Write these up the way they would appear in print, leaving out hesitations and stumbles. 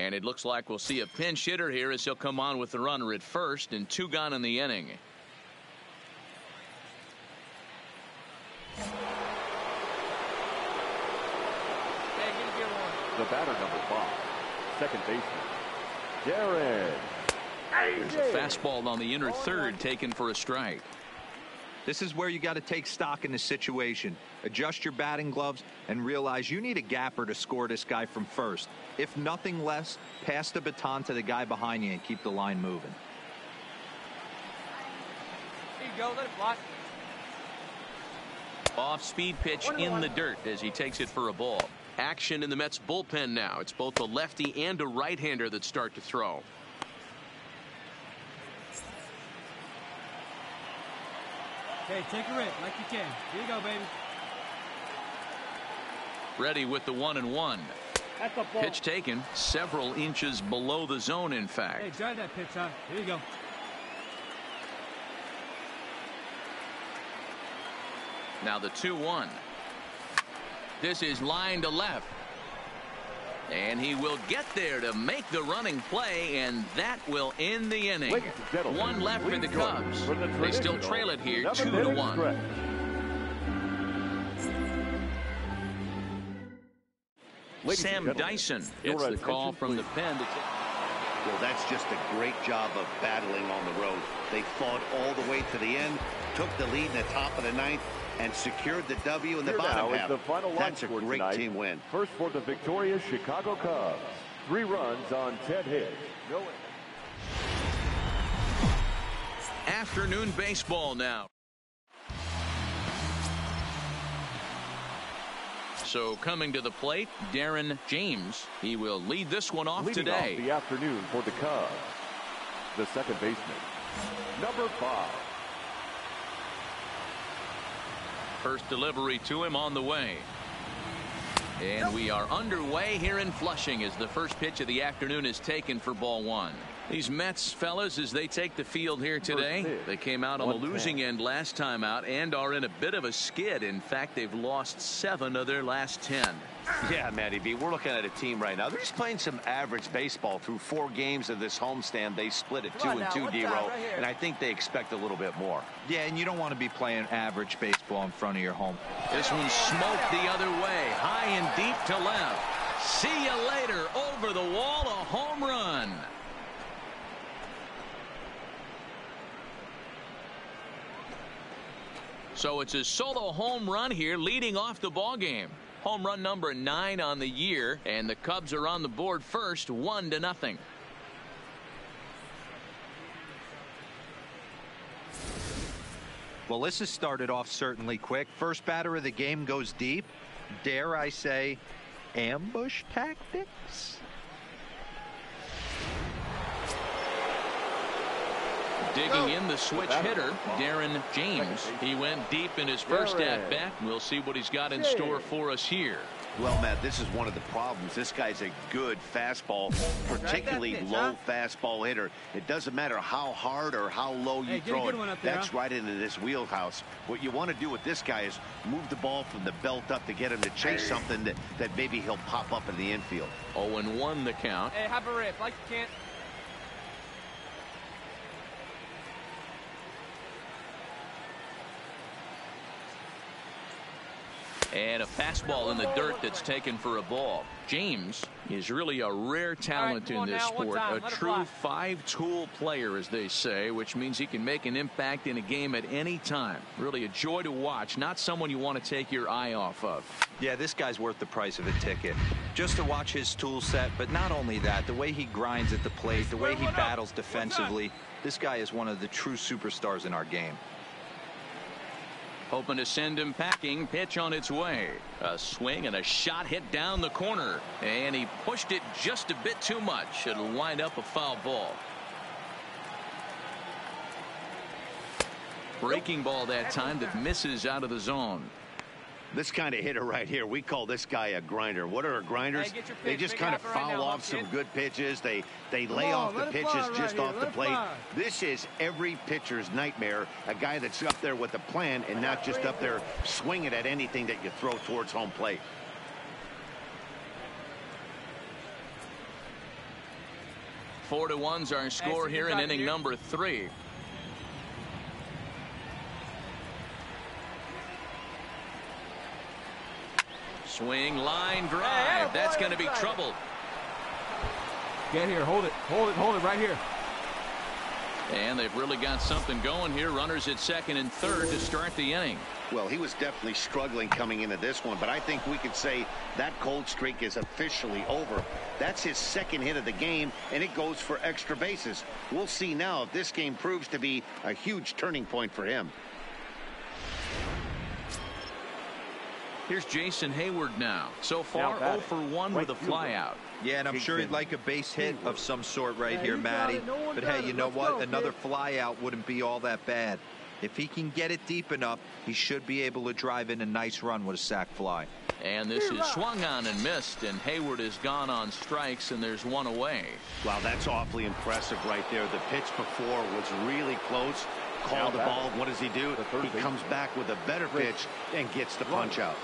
And it looks like we'll see a pinch hitter here as he'll come on with the runner at first, and 2 gone in the inning. The batter, number 5, second baseman, Darren. There's a fastball on the inner third taken for a strike. This is where you got to take stock in the situation. Adjust your batting gloves and realize you need a gapper to score this guy from first. If nothing less, pass the baton to the guy behind you and keep the line moving. There you go, let it fly. Off-speed pitch in the dirt as he takes it for a ball. Action in the Mets bullpen now. It's both a lefty and a right-hander that start to throw. Okay, take a rip like you can. Here you go, baby. Ready with the 1-1. That's a ball. Pitch taken several inches below the zone, in fact. Hey, drive that pitch, huh? Here you go. Now the 2-1. This is line to left. And he will get there to make the running play, and that will end the inning. One left for the Cubs. They still trail it here 2-1. Sam Dyson gets the call from the pen. Well, that's just a great job of battling on the road. They fought all the way to the end, took the lead in the top of the 9th, and secured the W in the bottom half. That's a great team win. First for the victorious Chicago Cubs. 3 runs on 10 hits. No. Afternoon baseball now. So coming to the plate, Darren James. He will lead this one off Leading today. Off the afternoon for the Cubs, the second baseman, number 5. First delivery to him on the way. And we are underway here in Flushing as the first pitch of the afternoon is taken for ball 1. These Mets fellas, as they take the field here today, they came out on the losing end last time out and are in a bit of a skid. In fact, they've lost 7 of their last 10. Yeah, Matty B, we're looking at a team right now. They're just playing some average baseball through 4 games of this homestand. They split it 2-2, D-Row, and I think they expect a little bit more. Yeah, and you don't want to be playing average baseball in front of your home. This one smoked the other way, high and deep to left. See you later, over the wall, a home run. So it's a solo home run here, leading off the ball game. Home run number 9 on the year, and the Cubs are on the board first, 1-0. Well, this has started off certainly quick. First batter of the game goes deep. Dare I say, ambush tactics? Digging in the switch hitter, Darren James. He went deep in his first at-bat. We'll see what he's got in store for us here. Well, Matt, this is one of the problems. This guy's a good fastball, particularly low fastball hitter. It doesn't matter how hard or how low you throw it. That's right into this wheelhouse. What you want to do with this guy is move the ball from the belt up to get him to chase something that maybe he'll pop up in the infield. 0-1 the count. Hey, have a rip like you can't. And a fastball in the dirt that's taken for a ball. James is really a rare talent in this sport. A true 5-tool player, as they say, which means he can make an impact in a game at any time. Really a joy to watch. Not someone you want to take your eye off of. Yeah, this guy's worth the price of a ticket. Just to watch his tool set, but not only that, the way he grinds at the plate, the way he battles defensively, this guy is one of the true superstars in our game. Hoping to send him packing. Pitch on its way. A swing and a shot hit down the corner. And he pushed it just a bit too much. It'll wind up a foul ball. Breaking ball that time that misses out of the zone. This kind of hitter right here, we call this guy a grinder. What are grinders? They just kind of foul off some good pitches. They lay off the pitches just off the plate. This is every pitcher's nightmare, a guy that's up there with a plan and not just up there swinging at anything that you throw towards home plate. 4-1's our score here in inning number 3. Swing, line drive. That's going to be trouble. Get here. Hold it. Hold it. Hold it right here. And they've really got something going here. Runners at second and third to start the inning. Well, he was definitely struggling coming into this one, but I think we could say that cold streak is officially over. That's his second hit of the game, and it goes for extra bases. We'll see now if this game proves to be a huge turning point for him. Here's Jason Hayward now. So far, 0 for 1 with a flyout. Yeah, and I'm sure he'd like a base hit of some sort right here, Matty. But hey, you know what? Another flyout wouldn't be all that bad. If he can get it deep enough, he should be able to drive in a nice run with a sac fly. And this is swung on and missed, and Hayward is gone on strikes, and there's one away. Wow, that's awfully impressive right there. The pitch before was really close. Called the ball. What does he do? He comes back with a better pitch and gets the punch out.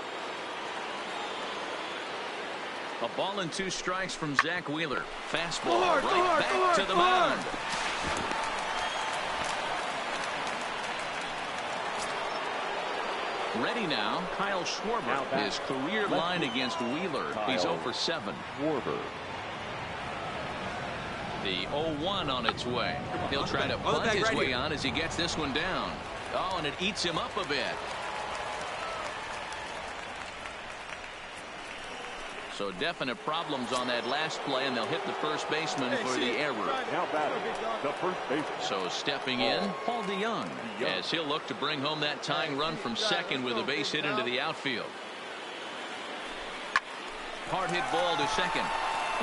A ball and 2 strikes from Zach Wheeler. Fastball right back to the mound. Ready now, Kyle Schwarber. His career line against Wheeler. He's 0 for 7. The 0-1 on its way. He'll try to bunt his way on as he gets this one down. Oh, and it eats him up a bit. So definite problems on that last play, and they'll hit the first baseman for the error. Now batting, the first baseman. So stepping in, Paul DeYoung, as he'll look to bring home that tying run from second with a base hit into the outfield. Hard hit ball to second,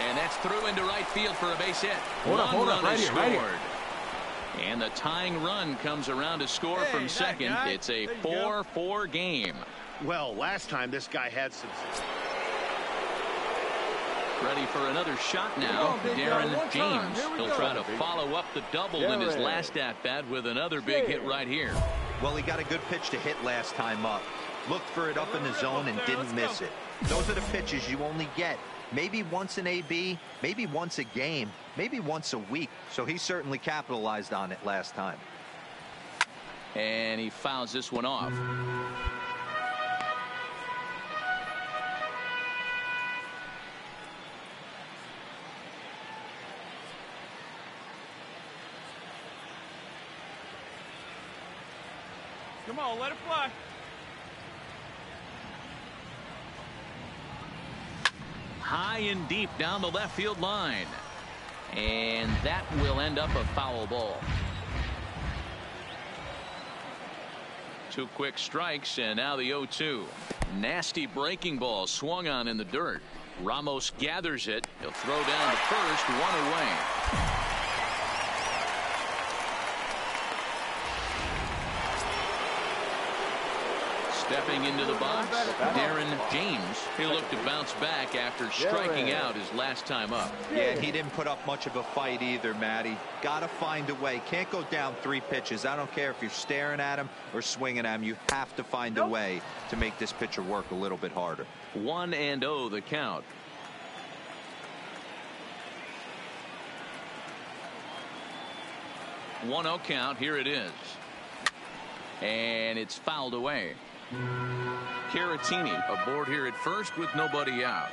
and that's through into right field for a base hit. One run is scored. And the tying run comes around to score from second. It's a 4-4 game. Well, last time this guy had some... Ready for another shot now, Darren James. He'll try to follow up the double in his last at-bat with another big hit right here. Well, he got a good pitch to hit last time up. Looked for it up in the zone and didn't miss it. Those are the pitches you only get maybe once in AB, maybe once a game, maybe once a week. So he certainly capitalized on it last time. And he fouls this one off. Come on, let it fly. High and deep down the left field line. And that will end up a foul ball. 2 quick strikes, and now the 0-2. Nasty breaking ball swung on in the dirt. Ramos gathers it. He'll throw down to first, 1 away. Stepping into the box, Darren James. He'll look to bounce back after striking out his last time up. Yeah, he didn't put up much of a fight either, Matty. Got to find a way. Can't go down 3 pitches. I don't care if you're staring at him or swinging at him. You have to find a way to make this pitcher work a little bit harder. 1-0 the count. One 0 count. Here it is. And it's fouled away. Caratini aboard here at first with nobody out.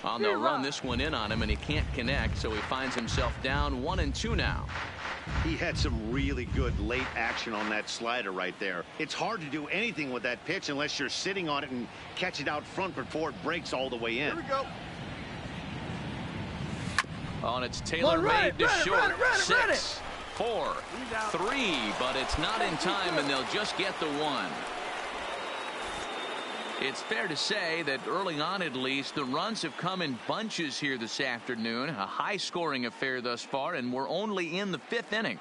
Well, they'll run this one in on him, and he can't connect, so he finds himself down 1-2 now. He had some really good late action on that slider right there. It's hard to do anything with that pitch unless you're sitting on it and catch it out front before it breaks all the way in. Here we go. Oh, and it's tailor-made to short. 6, 4, 3, but it's not in time, and they'll just get the 1. It's fair to say that early on, at least, the runs have come in bunches here this afternoon. A high-scoring affair thus far, and we're only in the 5th inning.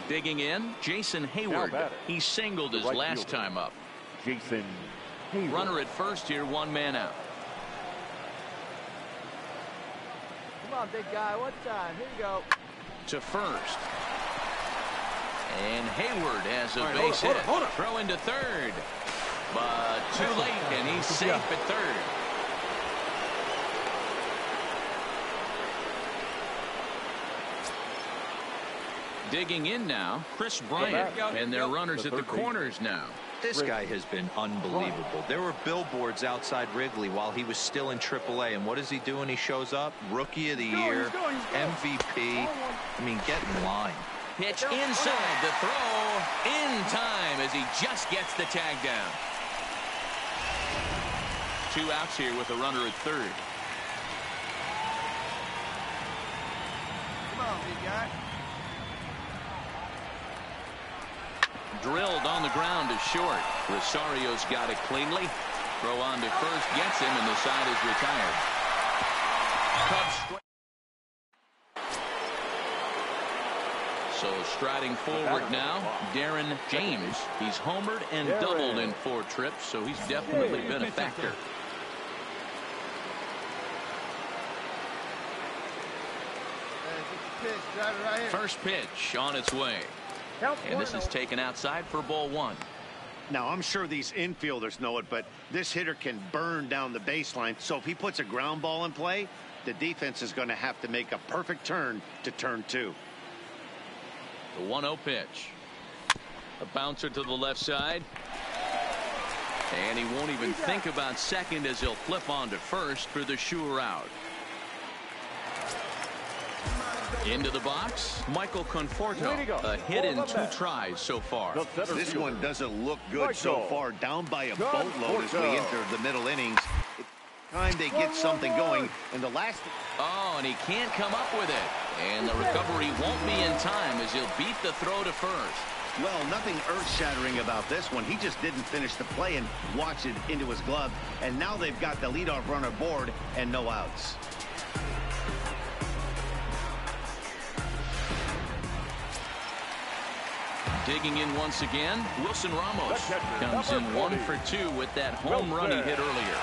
Digging in, Jason Hayward. He singled his last time up. Jason Hayward. Runner at first here, 1 man out. Come on, big guy. What time? Here you go. To first. And Hayward has a base hit. Throw into third. But too late, and he's safe at third. Digging in now, Chris Bryant, and their runners at the corners now. This guy has been unbelievable. There were billboards outside Wrigley while he was still in AAA, and what does he do when he shows up? Rookie of the Year, MVP. I mean, get in line. Pitch inside, the throw in time as he just gets the tag down. 2 outs here with a runner at third. Come on, big guy. Drilled on the ground to short. Rosario's got it cleanly. Throw on to first, gets him, and the side is retired. Cubs. So striding forward now, Darren James. He's homered and doubled in 4 trips, so he's definitely been a factor. First pitch on its way. And this is taken outside for ball 1. Now, I'm sure these infielders know it, but this hitter can burn down the baseline. So if he puts a ground ball in play, the defense is going to have to make a perfect turn to turn 2. The 1-0 pitch. A bouncer to the left side. And he won't even think about second as he'll flip on to first for the sure out. Into the box, Michael Conforto, a hit in 2 tries so far. This one doesn't look good so far, down by a boatload as we enter the middle innings. It's time they get something going, and the last... Oh, and he can't come up with it. And the recovery won't be in time as he'll beat the throw to first. Well, nothing earth-shattering about this one. He just didn't finish the play and watch it into his glove, and now they've got the leadoff runner aboard and no outs. Digging in once again, Wilson Ramos comes in 1 for 2 with that home run he hit earlier.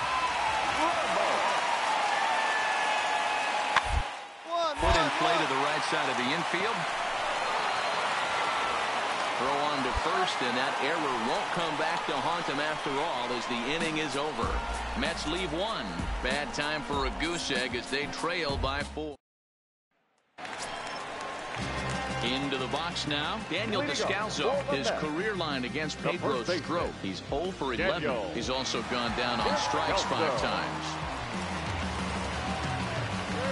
Put in play to the right side of the infield. Throw on to first, and that error won't come back to haunt him after all as the inning is over. Mets leave 1. Bad time for a goose egg as they trail by 4. Into the box now, Daniel Descalzo. His career line against Pedro Strop. He's 0 for 11. He's also gone down on strikes 5 times.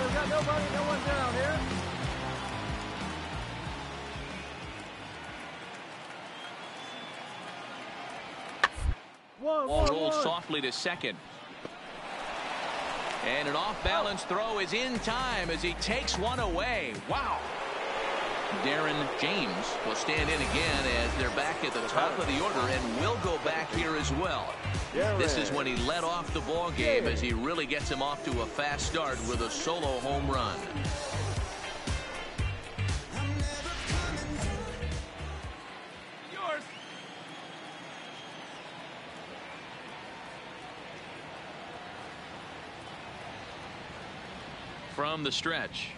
We got nobody, no one down here. Ball rolls softly to second. And an off-balance throw is in time as he takes one away. Wow. Darren James will stand in again as they're back at the top of the order and will go back here as well. This is when he led off the ball game as he really gets him off to a fast start with a solo home run. Yours. From the stretch.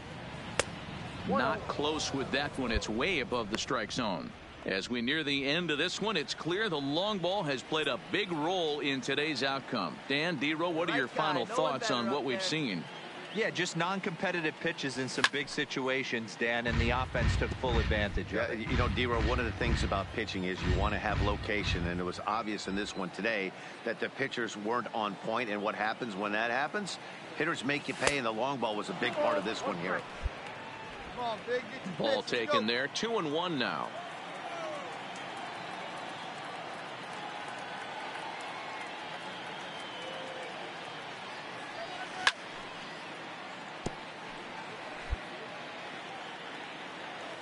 Not close with that one. It's way above the strike zone. As we near the end of this one, it's clear the long ball has played a big role in today's outcome. Dan, D-Row, what are your final thoughts on what we've seen? Yeah, just non-competitive pitches in some big situations, Dan, and the offense took full advantage of it. You know, D-Row, one of the things about pitching is you want to have location, and it was obvious in this one today that the pitchers weren't on point, and what happens when that happens? Hitters make you pay, and the long ball was a big part of this one here. Come on, big. Ball taken there. 2-1 now.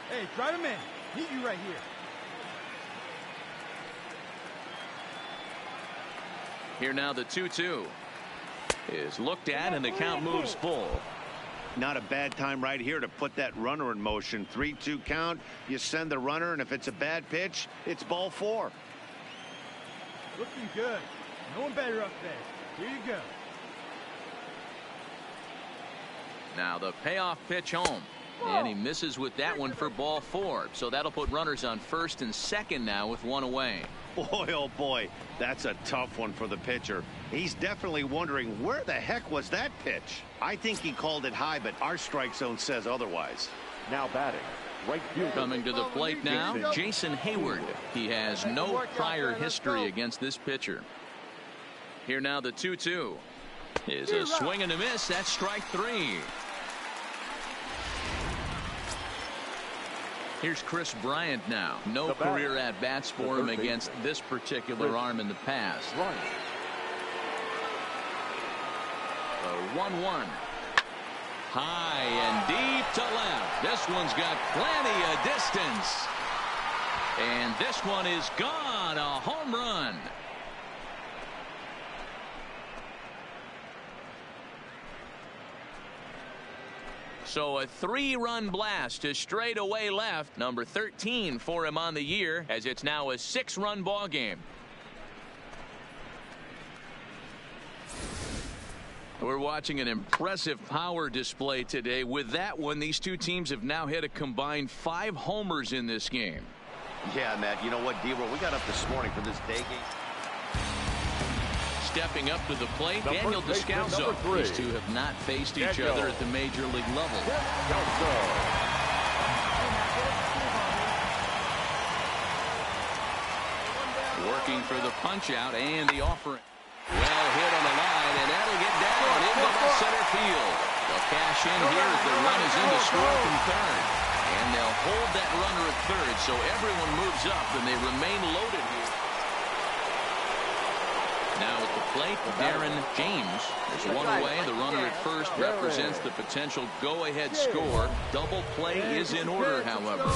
Hey, drive him in. Need you right here. Here now the 2-2 is looked at and the count moves full. Not a bad time right here to put that runner in motion. 3-2 count. You send the runner, and if it's a bad pitch, it's ball 4. Looking good. No one better up there. Here you go. Now the payoff pitch home. And he misses with that one for ball 4. So that'll put runners on first and second now with one away. Boy, oh boy, that's a tough one for the pitcher. He's definitely wondering, where the heck was that pitch? I think he called it high, but our strike zone says otherwise. Now batting, right fielder. Coming to the plate now, Jason Hayward. He has no prior history against this pitcher. Here now the 2-2 is a swing and a miss. That's strike 3. Here's Chris Bryant now. No career at-bats for him against this particular arm in the past. The 1-1. High and deep to left. This one's got plenty of distance. And this one is gone. A home run. So a 3-run blast to straightaway left. Number 13 for him on the year, as it's now a 6-run ball game. We're watching an impressive power display today. With that one, these two teams have now hit a combined 5 homers in this game. Yeah, Matt, you know what, D-Roll, we got up this morning for this day game. Stepping up to the plate, Daniel Descalso. These two have not faced each other at the major league level. Working for the punch out and the offering. Well hit on the line, and that'll get down into left center field. They'll cash in here as the run is in to score from third. And they'll hold that runner at third, so everyone moves up and they remain loaded here. Now at the plate, Darren James. There's one away. The runner at first represents the potential go-ahead score. Double play is in order, however.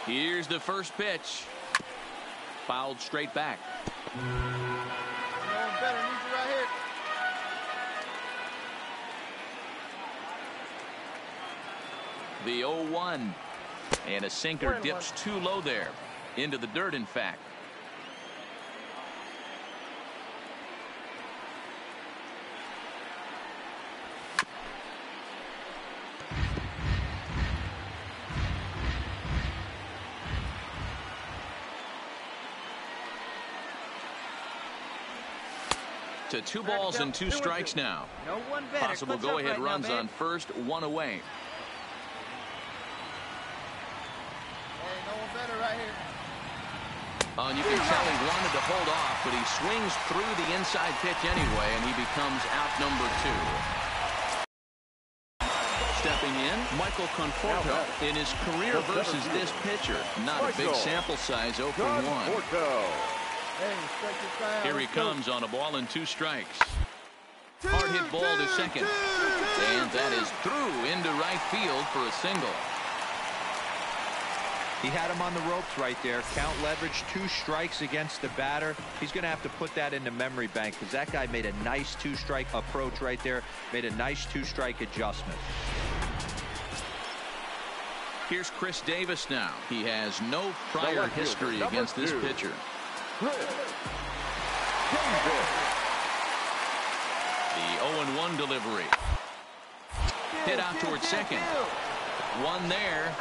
Here's the first pitch. Fouled straight back. The 0-1. And a sinker dips too low there. Into the dirt, in fact. To 2 balls and 2 strikes now. Possible go-ahead runs on first, 1 away. And you can tell he wanted to hold off, but he swings through the inside pitch anyway, and he becomes out number 2. Stepping in, Michael Conforto in his career versus this pitcher. Not a big sample size, 0 for 1. Here he comes on a ball and 2 strikes. Hard hit ball to second. And that is through into right field for a single. He had him on the ropes right there. Count leverage, 2 strikes against the batter. He's going to have to put that in the memory bank because that guy made a nice 2-strike approach right there. Made a nice 2-strike adjustment. Here's Chris Davis now. He has no prior history against this pitcher. The 0-1 delivery. Hit out towards second. One there.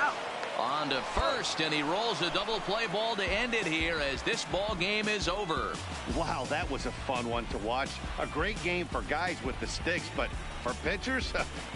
On to first, and he rolls a double play ball to end it here as this ball game is over. Wow, that was a fun one to watch. A great game for guys with the sticks, but for pitchers,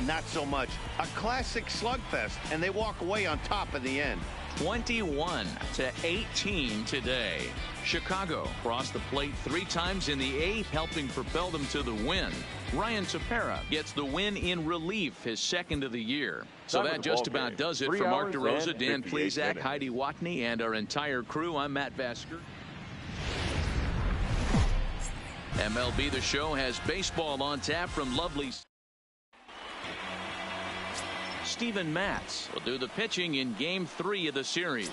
not so much. A classic slugfest, and they walk away on top in the end. 21-18 today. Chicago crossed the plate 3 times in the 8th, helping propel them to the win. Ryan Tepera gets the win in relief, his 2nd of the year. So that just about does it for Mark DeRosa, Dan Plesac, Heidi Watney, and our entire crew. I'm Matt Vasker. MLB The Show has baseball on tap from lovely Steven Matz will do the pitching in Game 3 of the series.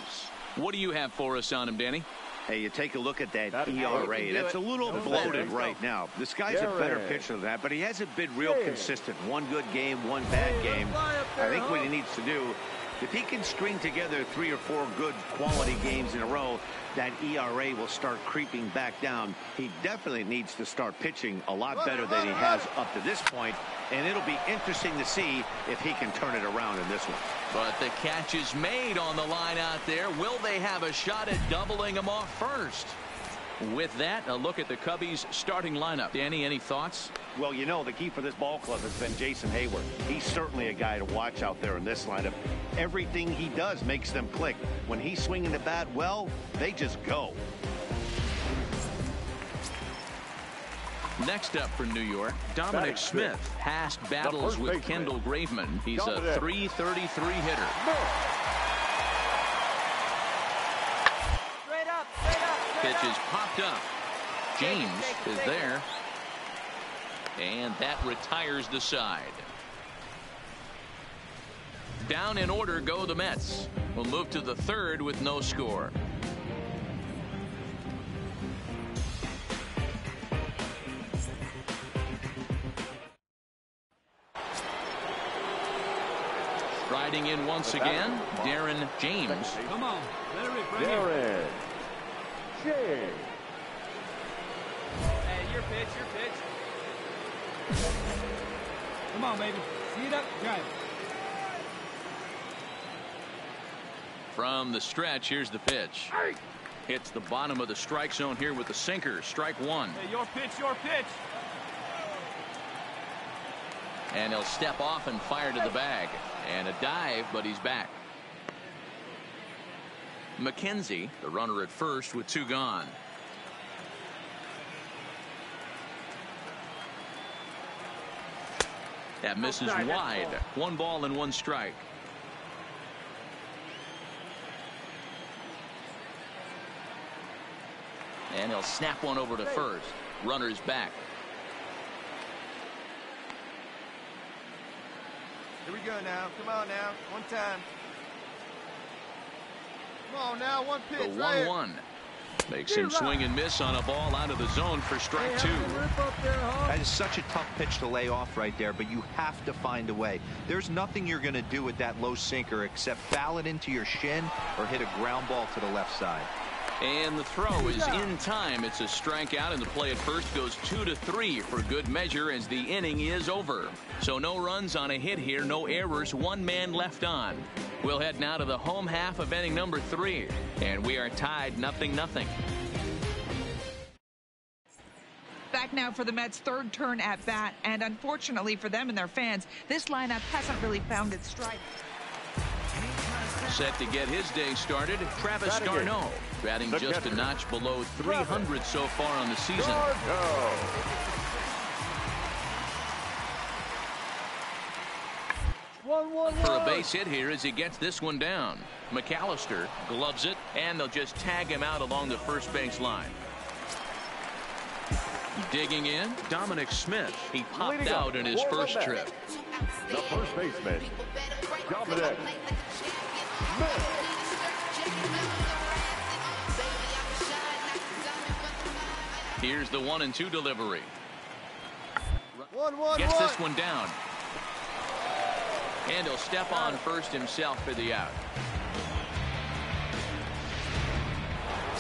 What do you have for us on him, Danny? Hey, you take a look at that ERA. That's a little bloated right now. This guy's a better pitcher than that, but he hasn't been real consistent. 1 good game, 1 bad game. I think what he needs to do If he can string together 3 or 4 good quality games in a row, that ERA will start creeping back down. He definitely needs to start pitching a lot better than he has up to this point, and it'll be interesting to see if he can turn it around in this one. But the catch is made on the line out there. Will they have a shot at doubling him off first? With that, a look at the Cubbies starting lineup. Danny, any thoughts? Well, you know, the key for this ball club has been Jason Hayward. He's certainly a guy to watch out there in this lineup. Everything he does makes them click. When he's swinging the bat well, they just go. Next up for New York, Dominic Smith. Past battles with Kendall Graveman. He's a .333 hitter. Pitch is popped up. James is there. And that retires the side. Down in order go the Mets. We'll move to the third with no score. Striding in once again, Darren James. Come on, let her rip right Darren James. Hey, your pitch, your pitch. Come on, baby. See it up, drive it. From the stretch, here's the pitch. Hits the bottom of the strike zone here with the sinker. Strike one. Hey, your pitch, your pitch. And he'll step off and fire to the bag. And a dive, but he's back. McKenzie, the runner at first with 2 gone. That misses wide. 1 ball and 1 strike. And he'll snap one over to first. Runner's back. Here we go now. Come on now. One time. Come on now. One pitch. The 1-1. Makes him swing and miss on a ball out of the zone for strike 2. That is such a tough pitch to lay off right there, but you have to find a way. There's nothing you're going to do with that low sinker except foul it into your shin or hit a ground ball to the left side. And the throw is in time. It's a strikeout, and the play at first goes 2-3 for good measure as the inning is over. So no runs on a hit here, no errors, 1 man left on. We'll head now to the home half of inning number 3, and we are tied 0-0. Back now for the Mets' third turn at bat, and unfortunately for them and their fans, this lineup hasn't really found its stride. Set to get his day started, Travis d'Arnaud, batting just a notch below 300 so far on the season. For a base hit here as he gets this one down. McAllister gloves it, and they'll just tag him out along the first base line. Digging in, Dominic Smith. He popped out in his first trip. The first baseman, Dominic Smith. Here's the 1-2 delivery. 1-1-1. Gets this one down. And he'll step on first himself for the out.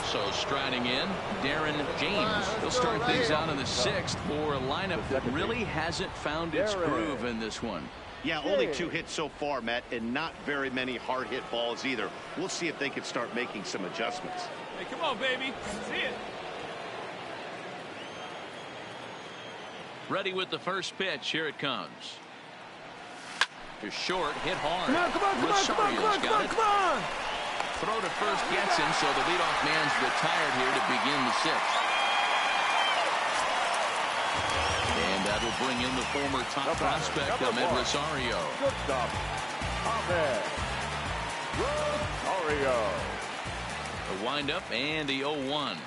So striding in, Darren James. He'll start things out in the 6th for a lineup that really hasn't found its groove in this one. Yeah, only 2 hits so far, Matt, and not very many hard hit balls either. We'll see if they can start making some adjustments. Hey, come on, baby. See it. Ready with the first pitch. Here it comes. To short, hit hard. Come on. Throw to first gets him, so the leadoff man's retired here to begin the 6th. And that'll bring in the former top prospect, Ahmed Rosario. Good stop. Ahmed Rosario. The windup and the 0-1.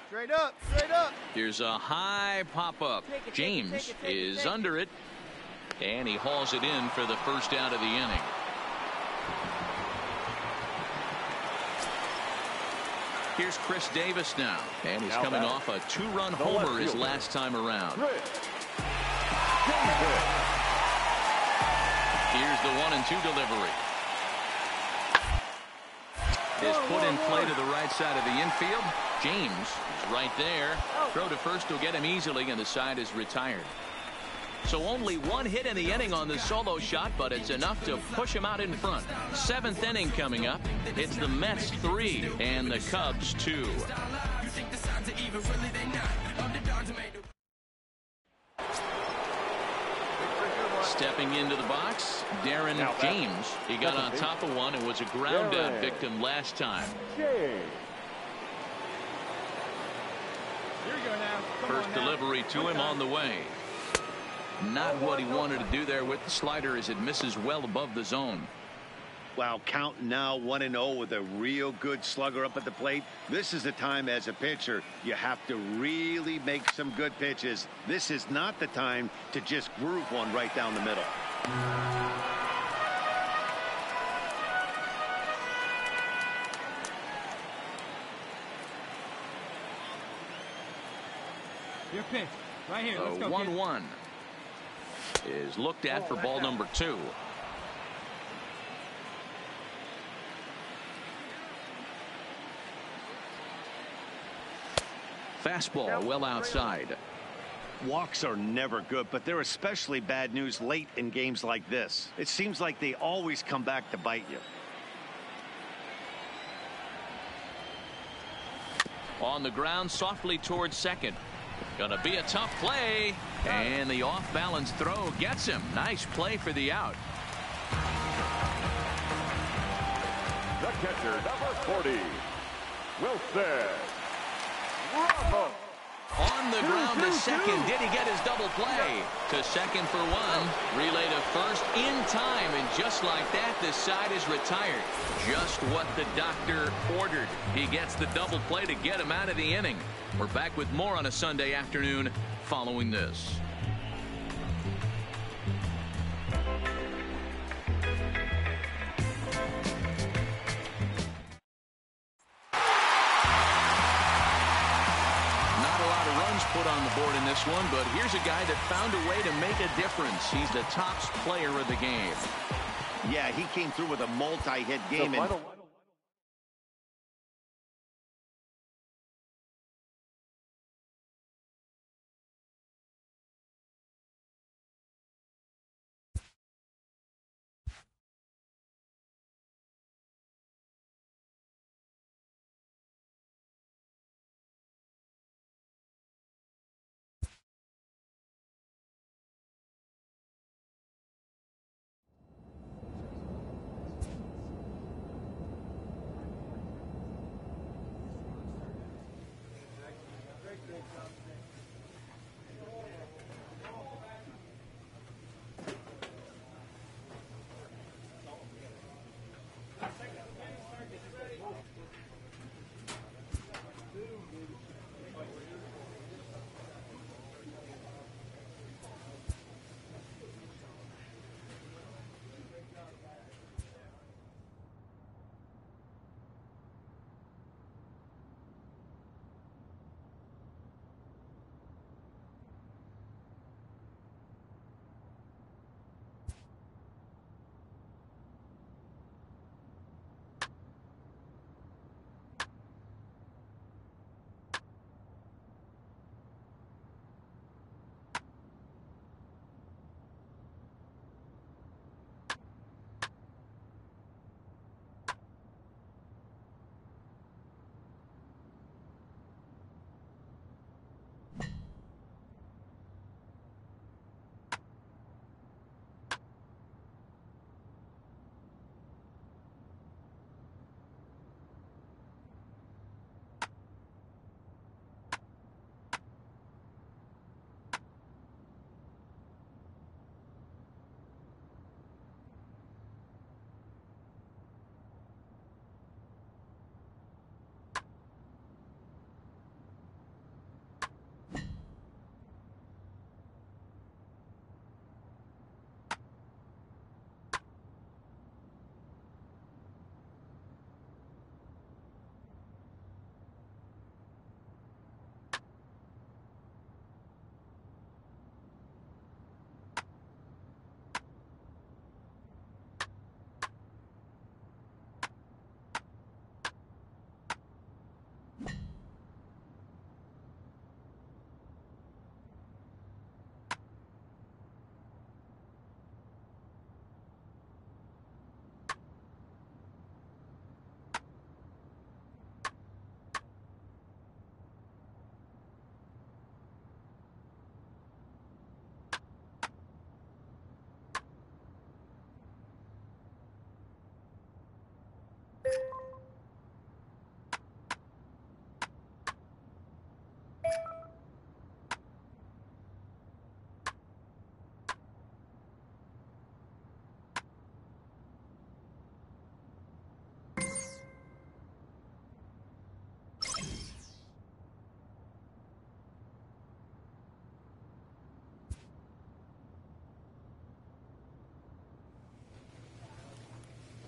Straight up. Straight up. Here's a high pop-up. James is under it. And he hauls it in for the first out of the inning. Here's Chris Davis now. And he's coming off a 2-run homer his last time around. Here's the 1-2 delivery. is put in play to the right side of the infield. James is right there. Throw to first will get him easily, and the side is retired. So only one hit in the inning on the solo shot, but it's enough to push him out in front. 7th inning coming up. It's the Mets 3 and the Cubs 2. Stepping into the box, Darren James. He got on top of one and was a ground out victim last time. Here you go now. First delivery to him on the way. Not what he wanted to do there with the slider as it misses well above the zone. Wow, count now 1-0 with a real good slugger up at the plate. This is the time as a pitcher you have to really make some good pitches. This is not the time to just groove one right down the middle. Your pitch. Right here. Let's go. 1-1 is looked at for ball number 2. Fastball well outside. Walks are never good, but they're especially bad news late in games like this. It seems like they always come back to bite you. On the ground softly towards second. Gonna be a tough play, and the off-balance throw gets him. Nice play for the out. The catcher, number 40, Wilson. Bravo. On the ground to second. Did he get his double play? To second for one. Relay to first in time, and just like that, the side is retired. Just what the doctor ordered. He gets the double play to get him out of the inning. We're back with more on a Sunday afternoon following this. Put on the board in this one, but here's a guy that found a way to make a difference. He's the top player of the game. Yeah, he came through with a multi-hit game.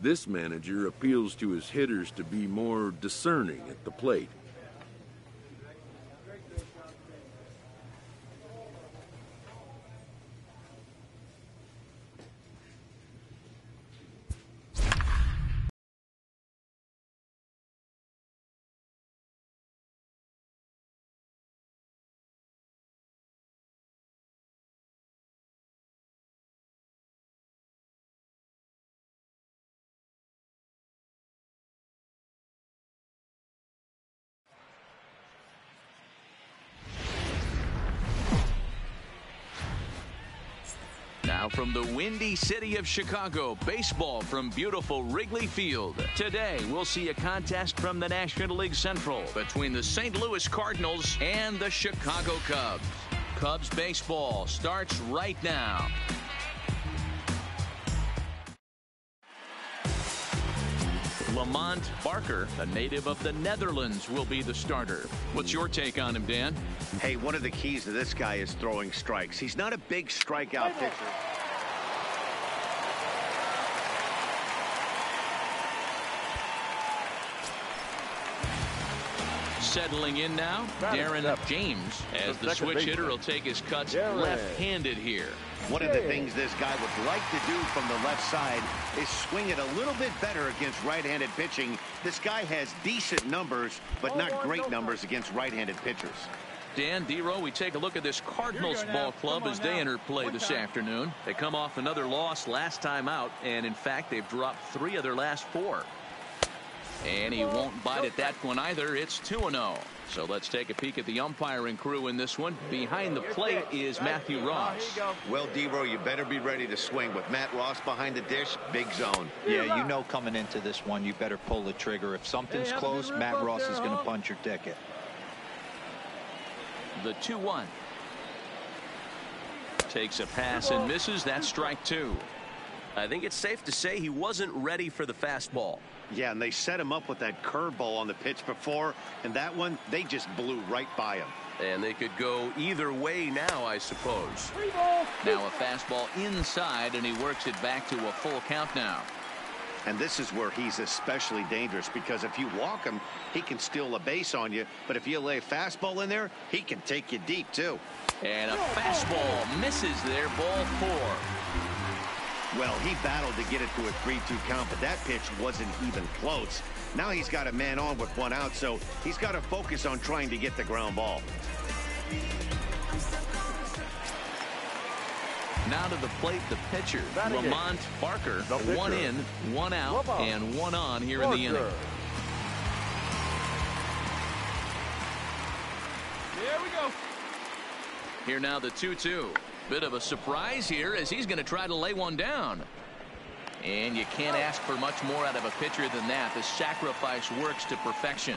This manager appeals to his hitters to be more discerning at the plate. Now from the windy city of Chicago, baseball from beautiful Wrigley Field. Today, we'll see a contest from the National League Central between the St. Louis Cardinals and the Chicago Cubs. Cubs baseball starts right now. Lamont Barker, a native of the Netherlands, will be the starter. What's your take on him, Dan? Hey, one of the keys to this guy is throwing strikes. He's not a big strikeout pitcher. Settling in now, Darren James, as the switch hitter will take his cuts left-handed here. One of the things this guy would like to do from the left side is swing it a little bit better against right-handed pitching. This guy has decent numbers, but not great numbers against right-handed pitchers. Dan, D-Row, we take a look at this Cardinals ball club as they enter play this afternoon. They come off another loss last time out, and in fact, they've dropped 3 of their last 4. And he won't bite at that one either. It's 2-0. So let's take a peek at the umpiring crew in this one. Behind the plate is Matthew Ross. Well, D-Row, you better be ready to swing. With Matt Ross behind the dish, big zone. Yeah, you know coming into this one, you better pull the trigger. If something's close, Matt Ross is going to punch your ticket. The 2-1. Takes a pass and misses. That's strike 2. I think it's safe to say he wasn't ready for the fastball. Yeah, and they set him up with that curveball on the pitch before, and that one, they just blew right by him. And they could go either way now, I suppose. Now a fastball inside, and he works it back to a full count now. And this is where he's especially dangerous, because if you walk him, he can steal a base on you. But if you lay a fastball in there, he can take you deep, too. And a fastball misses there, ball 4. Well, he battled to get it to a 3-2 count, but that pitch wasn't even close. Now he's got a man on with 1 out, so he's got to focus on trying to get the ground ball. Now to the plate, the pitcher, Lamont Barker. 1 in, 1 out, and 1 on here in the inning. There we go. Here now the 2-2. Bit of a surprise here as he's going to try to lay one down. And you can't ask for much more out of a pitcher than that. The sacrifice works to perfection.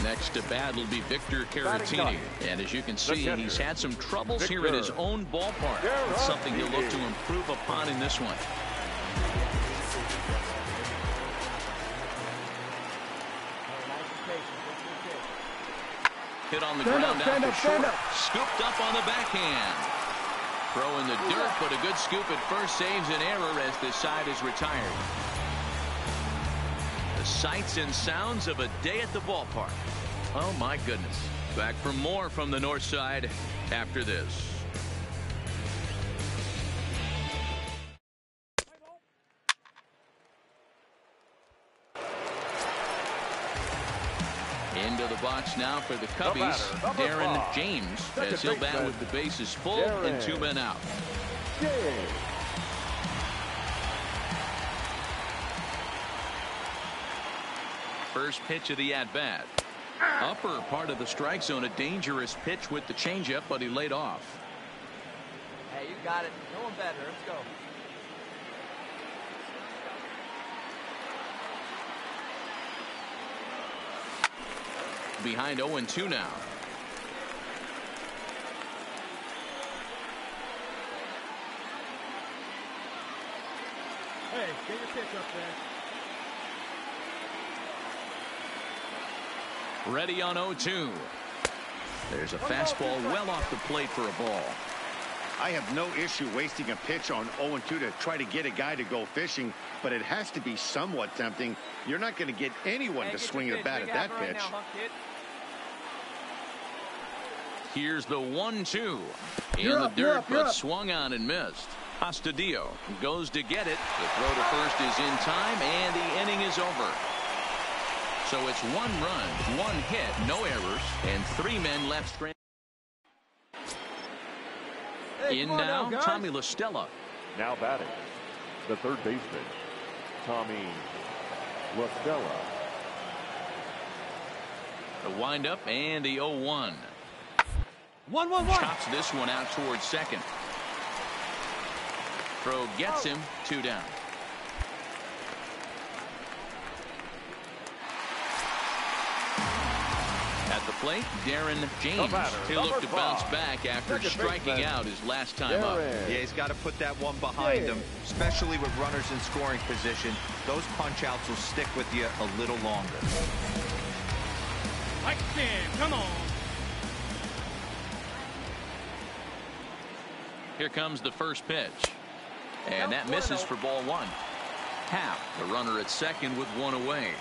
Next to bat will be Victor Caratini. And as you can see, he's had some troubles here in his own ballpark. It's something he'll look to improve upon in this one. Hit on the ground out for short. Scooped up on the backhand. Throw in the dirt, but a good scoop at first saves an error as this side is retired. The sights and sounds of a day at the ballpark. Oh, my goodness. Back for more from the north side after this. Into the box now for the Cubbies, Darren James, as he'll bat with the bases full and 2 men out. First pitch of the at-bat. Upper part of the strike zone, a dangerous pitch with the changeup, but he laid off. Hey, you got it. No one better. Let's go. Behind 0-2 now. Hey, get your pitch up there. Ready on 0-2. There's a fastball well off the plate for a ball. I have no issue wasting a pitch on 0-2 to try to get a guy to go fishing, but it has to be somewhat tempting. You're not going to get anyone to swing a bat at that pitch. Here's the 1-2 in the dirt, but swung on and missed. Astudillo goes to get it. The throw to first is in time, and the inning is over. So it's 1 run, 1 hit, no errors, and 3 men left stranded. In now, Tommy La Stella. Now batting, the third baseman, Tommy La Stella. The windup and the 0-1. 1-1-1. Chops this one out towards second. Throw gets him 2 down. At the plate, Darren James. He'll look to bounce back after striking out his last time up. Yeah, he's got to put that one behind him, especially with runners in scoring position. Those punch outs will stick with you a little longer. Like come on. Here comes the first pitch. And that misses for ball 1. Happ, the runner at second with 1 away.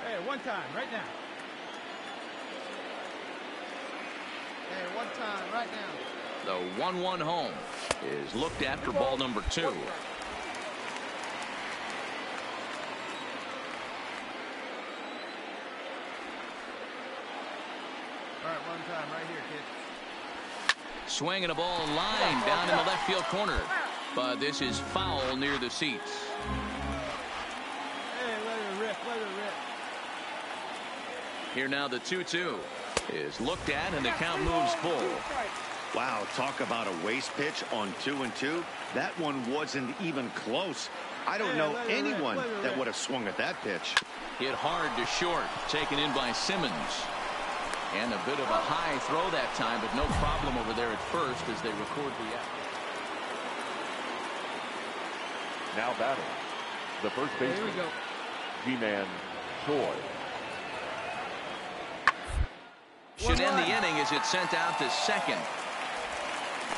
Hey, 1 time, right now. Hey, 1 time, right now. The 1-1 home is looked at for ball number 2. All right, 1 time, right here, kid. Swinging a ball line down in the left field corner. But this is foul near the seats. Hey, let it rip, let it rip. Here now the 2-2 is looked at, and the count moves full. Wow, talk about a waste pitch on 2-2. That one wasn't even close. I don't know anyone that would have swung at that pitch. Hit hard to short, taken in by Simmons. And a bit of a high throw that time, but no problem over there at first as they record the act. Now batting, the first baseman, G-Man Choi. Should end the inning as it's sent out to second.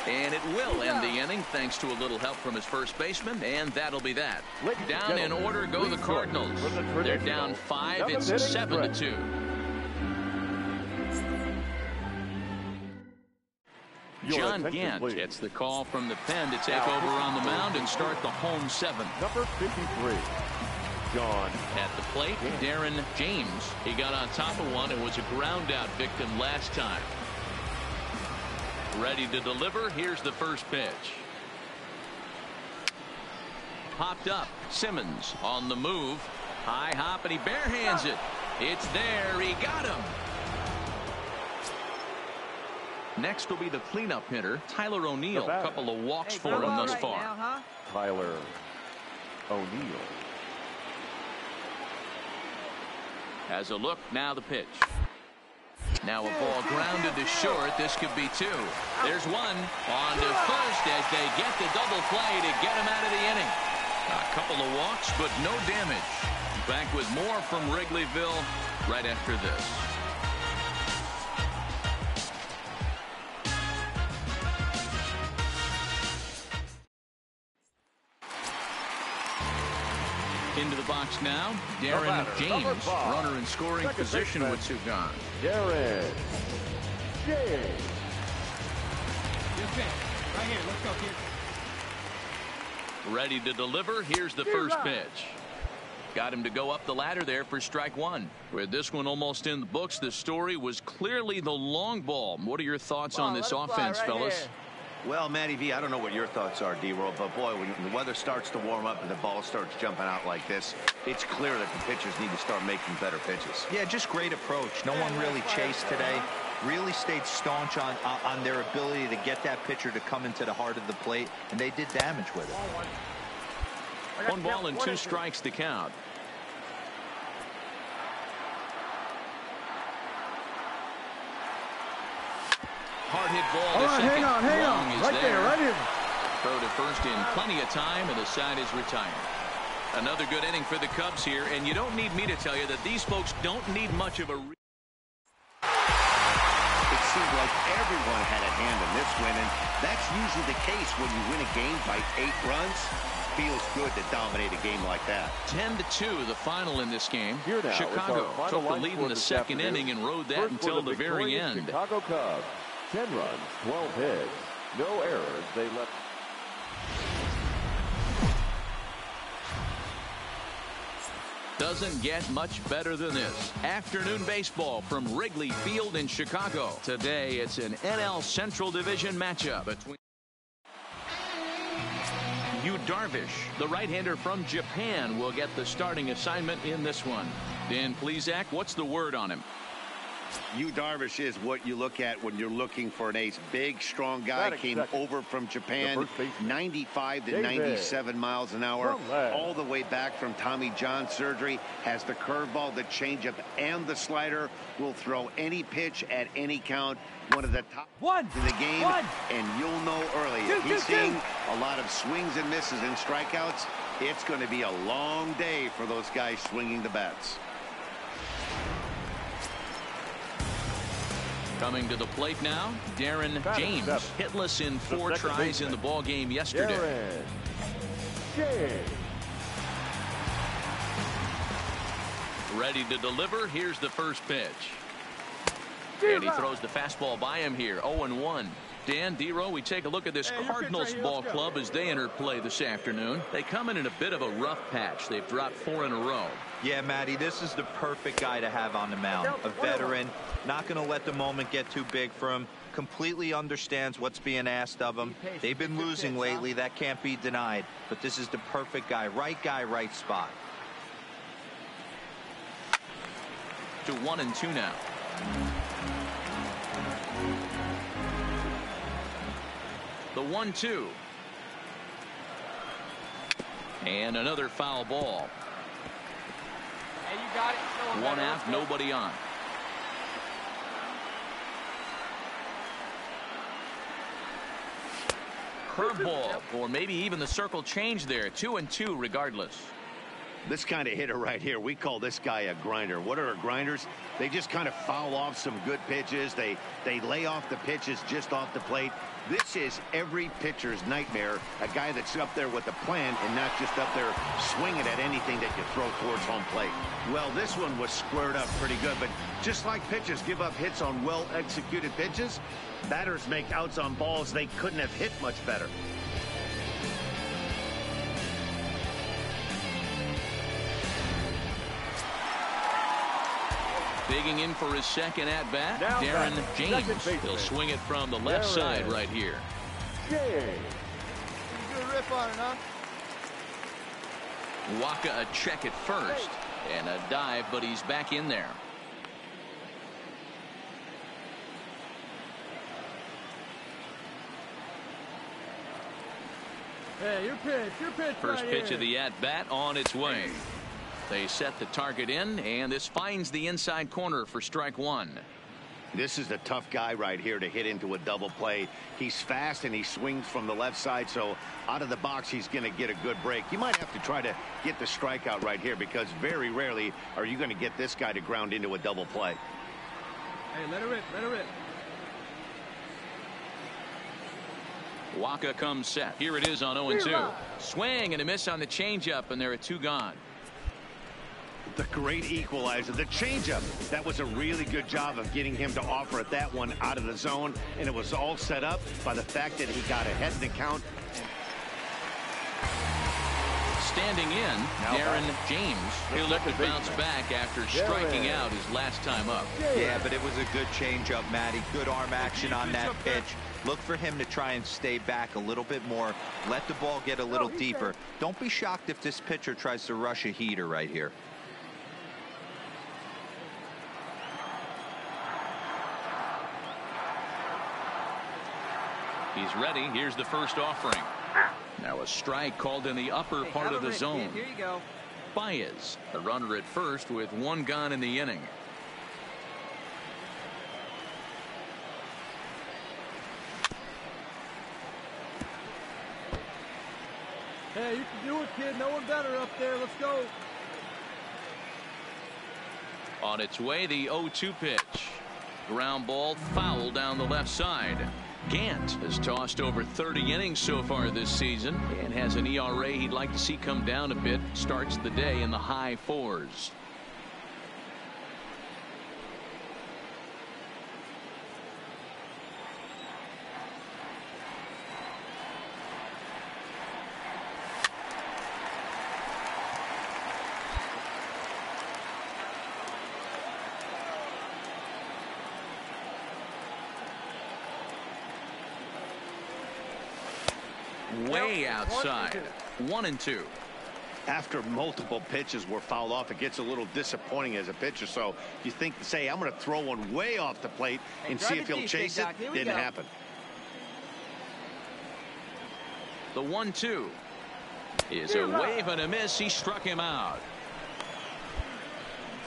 And it will end the inning thanks to a little help from his first baseman, and that'll be that. Down in order go the Cardinals. They're down 5. It's 7-2. John Gant gets the call from the pen to take over on the mound and start the home 7. Number 53, John. At the plate, Darren James. He got on top of one and was a ground out victim last time. Ready to deliver. Here's the first pitch. Popped up. Simmons on the move. High hop, and he barehands it. It's there. He got him. Next will be the cleanup hitter, Tyler O'Neill. A couple of walks for him thus far. Now, Tyler O'Neill. Has a look. Now the pitch. Now a ball grounded to short. This could be 2. There's 1 on to first as they get the double play to get him out of the inning. A couple of walks, but no damage. Back with more from Wrigleyville right after this. Into the box now, Darren James, runner in scoring position with 2 gone. Darren James. Good pitch. Right here. Let's go, kid. Ready to deliver. Here's the first pitch. Got him to go up the ladder there for strike 1. With this one almost in the books, the story was clearly the long ball. What are your thoughts on this offense, fellas? Well, Matty V, I don't know what your thoughts are, D-Roll, but boy, when the weather starts to warm up and the ball starts jumping out like this, it's clear that the pitchers need to start making better pitches. Yeah, just great approach. No one really chased today. Really stayed staunch on their ability to get that pitcher to come into the heart of the plate, and they did damage with it. 1 ball and 2 strikes to count. Hard hit ball to second. Hang on. Right there, right here. Throw to first in plenty of time, and the side is retired. Another good inning for the Cubs here, and you don't need me to tell you that these folks don't need much of a... It seemed like everyone had a hand in this win, and that's usually the case when you win a game by 8 runs. Feels good to dominate a game like that. 10-2, the final in this game. Here now Chicago took the lead in the second inning and rode that until the very end. Chicago Cubs, 10 runs, 12 hits, no errors. They left. Doesn't get much better than this. Afternoon baseball from Wrigley Field in Chicago. Today, it's an NL Central Division matchup between Yu Darvish, the right-hander from Japan, will get the starting assignment in this one. Dan Plesac, what's the word on him? Yu Darvish is what you look at when you're looking for an ace. Big, strong guy, came over from Japan, 95 to 97 miles an hour, all the way back from Tommy John surgery, has the curveball, the changeup, and the slider, will throw any pitch at any count. One of the top in the game, and you'll know early. If he's seeing a lot of swings and misses and strikeouts, it's going to be a long day for those guys swinging the bats. Coming to the plate now, Darren James, hitless in 4 tries in the ball game yesterday. Ready to deliver. Here's the first pitch. And he throws the fastball by him here. 0-1. Dan, D-Row, we take a look at this Cardinals ball club as they enter play this afternoon. They come in a bit of a rough patch. They've dropped 4 in a row. Yeah, Matty, this is the perfect guy to have on the mound. A veteran, not going to let the moment get too big for him. Completely understands what's being asked of him. They've been losing lately. That can't be denied. But this is the perfect guy, right spot. To 1-2 now. The 1-2. And another foul ball. Hey, you got it. 1 out, nobody on. Curveball, or maybe even the circle change there. 2-2 regardless. This kind of hitter right here, we call this guy a grinder. What are grinders? They just kind of foul off some good pitches. They lay off the pitches just off the plate. This is every pitcher's nightmare, a guy that's up there with a plan and not just up there swinging at anything that you throw towards home plate. Well, this one was squared up pretty good, but just like pitchers give up hits on well-executed pitches, batters make outs on balls they couldn't have hit much better. Digging in for his second at-bat, Darren James. He'll swing it from the left side right here. You do a rip on it, huh? Waka a check at first. And a dive, but he's back in there. Hey, your pitch First pitch of the at-bat on its way. They set the target in, and this finds the inside corner for strike 1. This is the tough guy right here to hit into a double play. He's fast and he swings from the left side, so out of the box he's going to get a good break. You might have to try to get the strikeout right here because very rarely are you going to get this guy to ground into a double play. Hey, let it rip, let it rip. Waka comes set. Here it is on 0-2. Swing and a miss on the changeup, and there are 2 gone. The great equalizer, the changeup. That was a really good job of getting him to offer at that one out of the zone, and it was all set up by the fact that he got ahead in the count. Standing in, Darren James. He'll look to bounce back after striking out his last time up. Yeah, but it was a good changeup, Matty. Good arm action on that pitch. Look for him to try and stay back a little bit more. Let the ball get a little deeper. Don't be shocked if this pitcher tries to rush a heater right here. He's ready. Here's the first offering. Now a strike called in the upper part of the zone. Here you go. Baez, the runner at first with 1 gone in the inning. Hey, you can do it, kid. No one better up there. Let's go. On its way, the 0-2 pitch. Ground ball, foul down the left side. Gant has tossed over 30 innings so far this season and has an ERA he'd like to see come down a bit. Starts the day in the high 4s. Way outside. 1-2. After multiple pitches were fouled off, it gets a little disappointing as a pitcher. So you think, say, I'm going to throw one way off the plate and see if he'll chase it. Didn't happen. The 1-2 is a wave and a miss. He struck him out.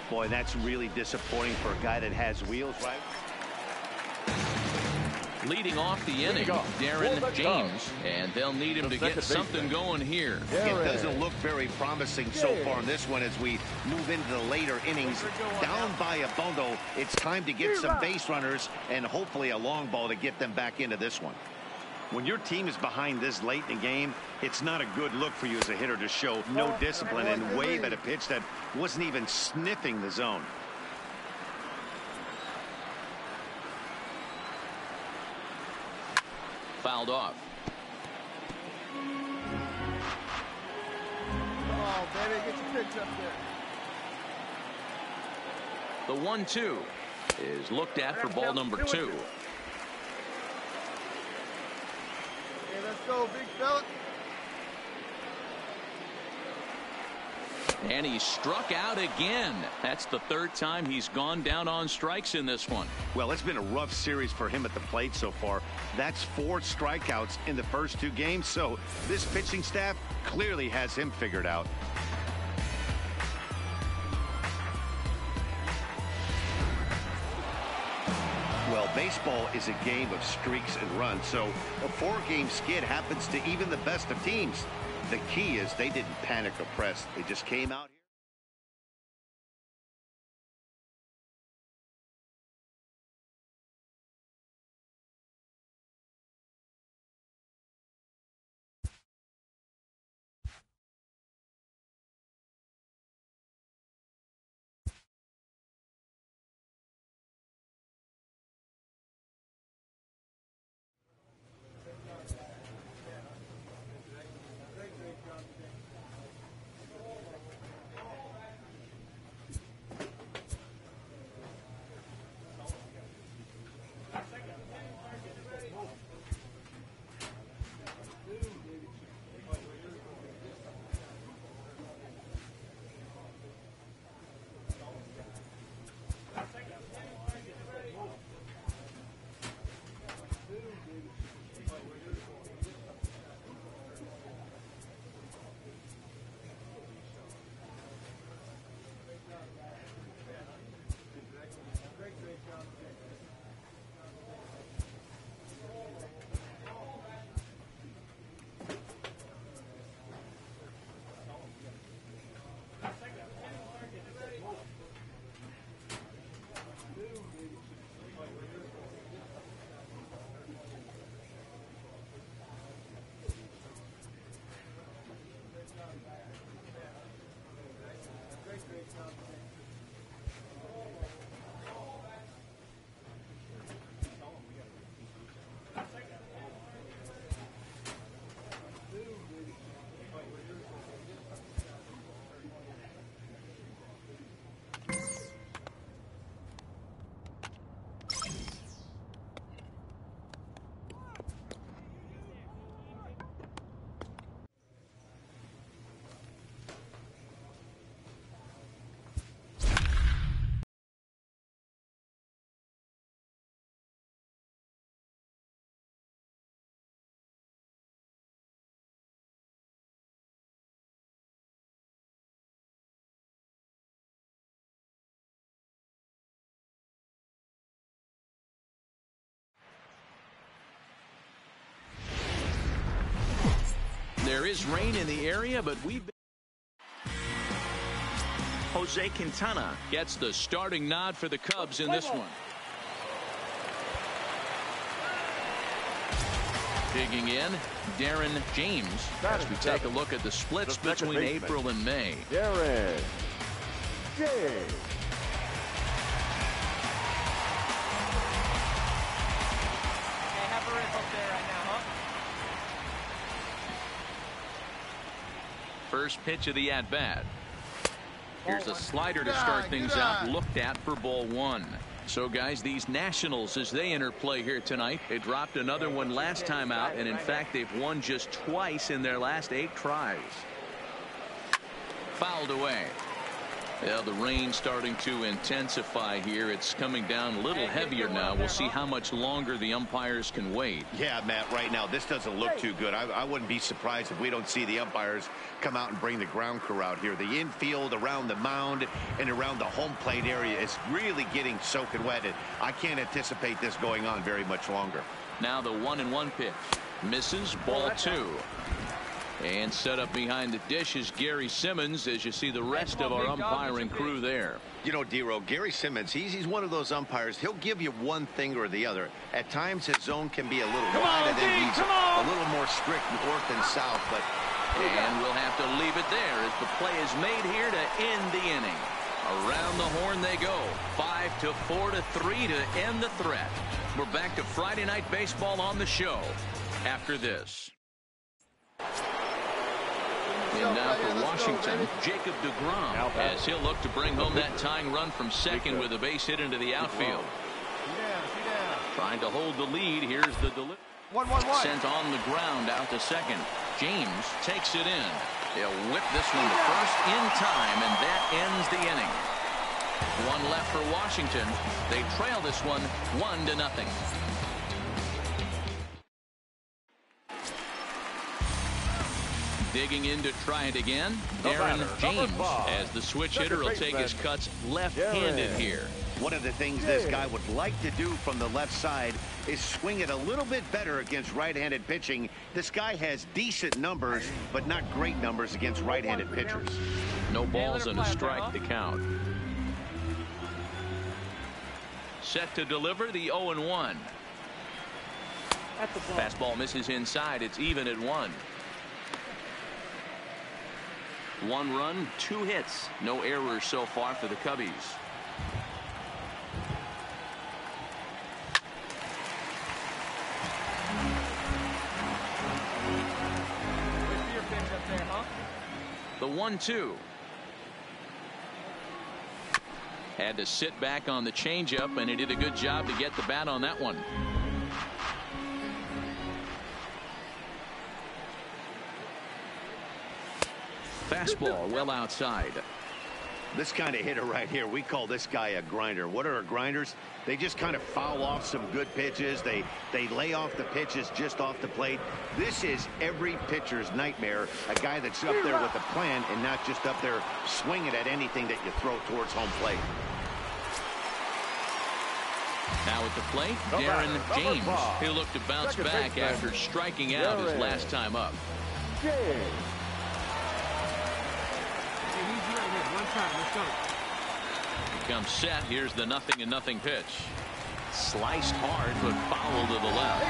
Boy, that's really disappointing for a guy that has wheels, right? Leading off the inning, Darren James, and they'll need him to get something going here. It doesn't look very promising so far in this one as we move into the later innings. Down by a bundle, it's time to get some base runners and hopefully a long ball to get them back into this one. When your team is behind this late in the game, it's not a good look for you as a hitter to show no discipline and wave at a pitch that wasn't even sniffing the zone. Fouled off. Oh, baby, get your pitch up there. The 1-2 is looked at for ball number 2. Hey, let's go, big fella. And he struck out again. That's the third time he's gone down on strikes in this one. Well, it's been a rough series for him at the plate so far. That's 4 strikeouts in the first 2 games. So this pitching staff clearly has him figured out. Well, baseball is a game of streaks and runs. So a 4-game skid happens to even the best of teams. The key is they didn't panic or press. They just came out here. there is rain in the area, but we've been... Jose Quintana gets the starting nod for the Cubs in this one. Digging in, Darren James, as we take a look at the splits between April and May. Darren James. First pitch of the at-bat. Here's a slider to start things out, looked at for ball one. So, guys, these Nationals, as they enter play here tonight, they dropped another one last time out, and in fact, they've won just twice in their last 8 tries. Fouled away. Well, the rain starting to intensify here. It's coming down a little heavier now. We'll see how much longer the umpires can wait. Yeah, Matt, right now, this doesn't look too good. I wouldn't be surprised if we don't see the umpires come out and bring the ground crew out here. The infield around the mound and around the home plate area is really getting soaking wet. And I can't anticipate this going on very much longer. Now the 1-1 pitch. Misses, ball 2. And set up behind the dish is Gary Simmons, as you see the rest of our umpiring crew there. You know, D-Row, Gary Simmons, he's one of those umpires. He'll give you one thing or the other. At times, his zone can be a little wide, and then he's a little more strict north and south. But and we'll have to leave it there as the play is made here to end the inning. Around the horn they go. 5-4 to 3 to end the threat. We're back to Friday Night Baseball on the show after this. And now for Washington, Jacob deGrom, as he'll look to bring home that tying run from second with a base hit into the outfield. Trying to hold the lead. Here's the delivery. Sent on the ground out to second. James takes it in. They'll whip this one to first in time, and that ends the inning. One left for Washington. They trail this one 1-0. Digging in to try it again, Darren James, as the switch hitter will take his cuts left-handed here. One of the things this guy would like to do from the left side is swing it a little bit better against right-handed pitching. This guy has decent numbers, but not great numbers against right-handed pitchers. No balls and a strike to count. Set to deliver the 0-1. Fastball misses inside. It's even at 1. 1 run, 2 hits. No errors so far for the Cubbies. The 1-2. Had to sit back on the changeup, and he did a good job to get the bat on that one. Fastball well outside. This kind of hitter right here, we call this guy a grinder. What are grinders? They just kind of foul off some good pitches. They lay off the pitches just off the plate. This is every pitcher's nightmare. A guy that's up there with a plan and not just up there swinging at anything that you throw towards home plate. Now at the plate, Darren James. He'll look to bounce back after striking out his last time up. Comes set. Here's the 0-0 pitch. Sliced hard, but foul to the left.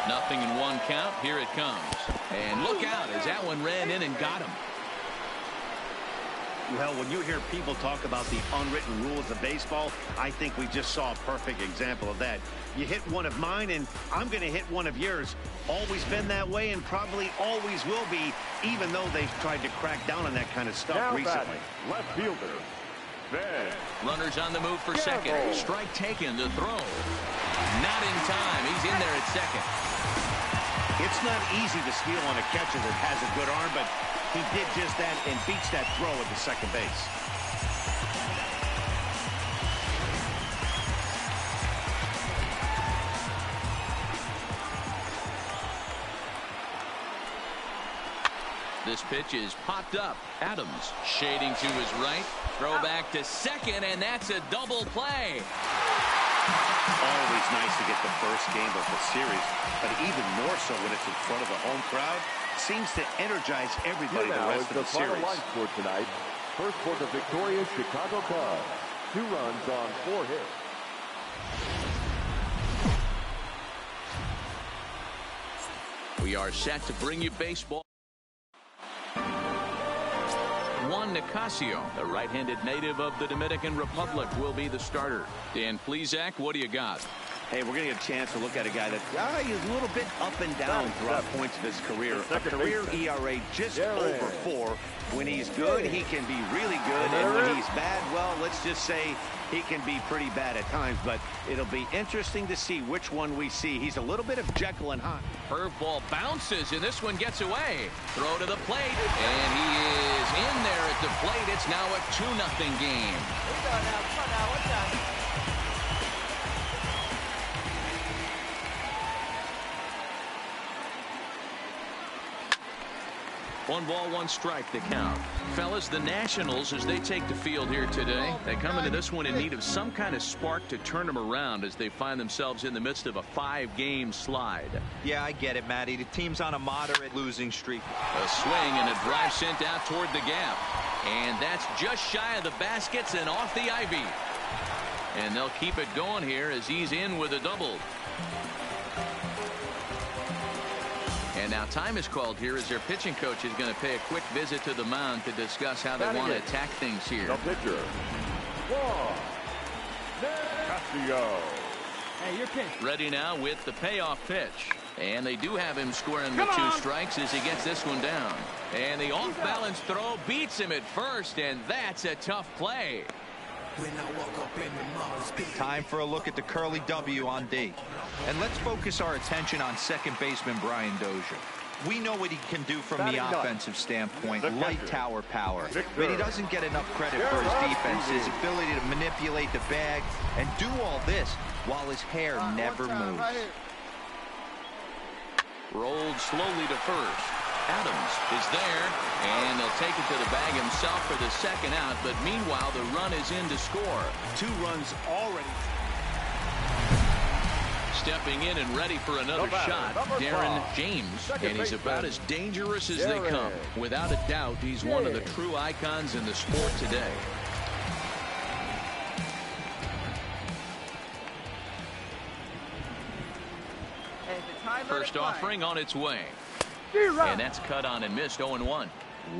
0-1 count. Here it comes. And look out as that one ran in and got him. Well, when you hear people talk about the unwritten rules of baseball, I think we just saw a perfect example of that. You hit one of mine, and I'm going to hit one of yours. Always been that way, and probably always will be, even though they've tried to crack down on that kind of stuff recently. Left fielder, Ben. Runners on the move for second. Strike taken to throw. Not in time. He's in there at second. It's not easy to steal on a catcher that has a good arm, but he did just that and beats that throw at the second base. This pitch is popped up. Adams shading to his right. Throw back to second, and that's a double play. Always nice to get the first game of the series, but even more so when it's in front of the home crowd. Seems to energize everybody the rest of the series. Final line score tonight. First for the victorious Chicago Cubs. 2 runs on 4 hits. We are set to bring you baseball. Juan Nicasio, the right-handed native of the Dominican Republic, will be the starter. Dan Plesac, what do you got? Hey, we're going to get a chance to look at a guy that is a little bit up and down throughout points of his career. A career ERA just over 4. When he's good, he can be really good. And when he's bad, well, let's just say he can be pretty bad at times. But it'll be interesting to see which one we see. He's a little bit of Jekyll and Hyde. Curveball bounces, and this one gets away. Throw to the plate, and he is in there at the plate. It's now a 2-0 game. One ball, one strike, the count. Fellas, the Nationals, as they take the field here today, they come into this one in need of some kind of spark to turn them around as they find themselves in the midst of a 5-game slide. Yeah, I get it, Matty. The team's on a moderate losing streak. A swing and a drive sent out toward the gap. And that's just shy of the baskets and off the ivy. And they'll keep it going here as he's in with a double. And now time is called here as their pitching coach is going to pay a quick visit to the mound to discuss how they want to attack things here. The pitcher, Juan Nicasio. Hey, your pitch. Ready now with the payoff pitch. And they do have him squaring with 2 strikes as he gets this one down. And the off-balance throw beats him at first, and that's a tough play. Time for a look at the curly W on D. And let's focus our attention on second baseman Brian Dozier. We know what he can do from the offensive standpoint, light tower power. But he doesn't get enough credit for his defense, his ability to manipulate the bag and do all this while his hair never moves. Rolled slowly to first. Adams is there, and they'll take it to the bag himself for the second out, but meanwhile the run is in to score. 2 runs already. Stepping in and ready for another shot, Darren James, and he's about as dangerous as they come. Without a doubt, he's one of the true icons in the sport today. First offering on its way. And that's cut on and missed. 0-1.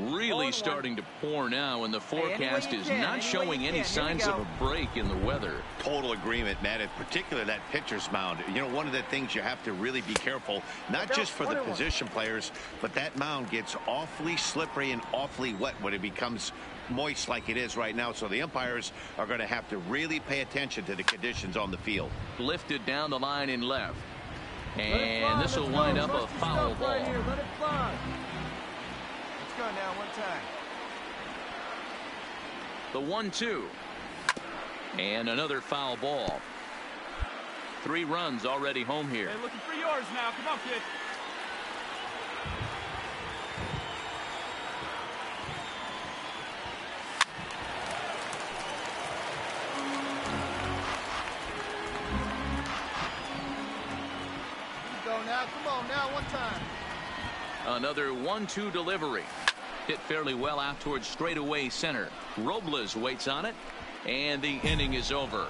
Really starting to pour now, and the forecast is not showing any signs of a break in the weather. Total agreement, Matt. In particular, that pitcher's mound. You know, one of the things you have to really be careful, not just for the position players, but that mound gets awfully slippery and awfully wet when it becomes moist like it is right now. So the umpires are going to have to really pay attention to the conditions on the field. Lifted down the line in left. And this will wind up a foul ball. Let it fly. Let's go now, one time. The 1-2. And another foul ball. 3 runs already home here. Hey, looking for yours now. Come on, kid. Now, come on now, one time. Another 1-2 delivery. Hit fairly well out towards straightaway center. Robles waits on it, and the inning is over.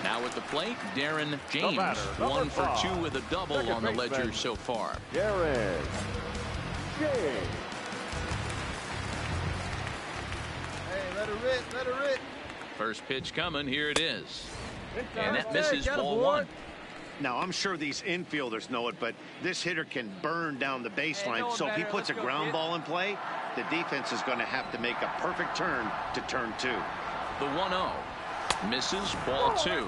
Now at the plate, Darren James. 1 for 2 with a double on the ledger so far. Darren James. Hey, let her rip, let her rip. First pitch coming. Here it is. And that misses ball 1. Now, I'm sure these infielders know it, but this hitter can burn down the baseline. So if he puts a ground ball in play, the defense is going to have to make a perfect turn to turn 2. The 1-0. Misses ball 2.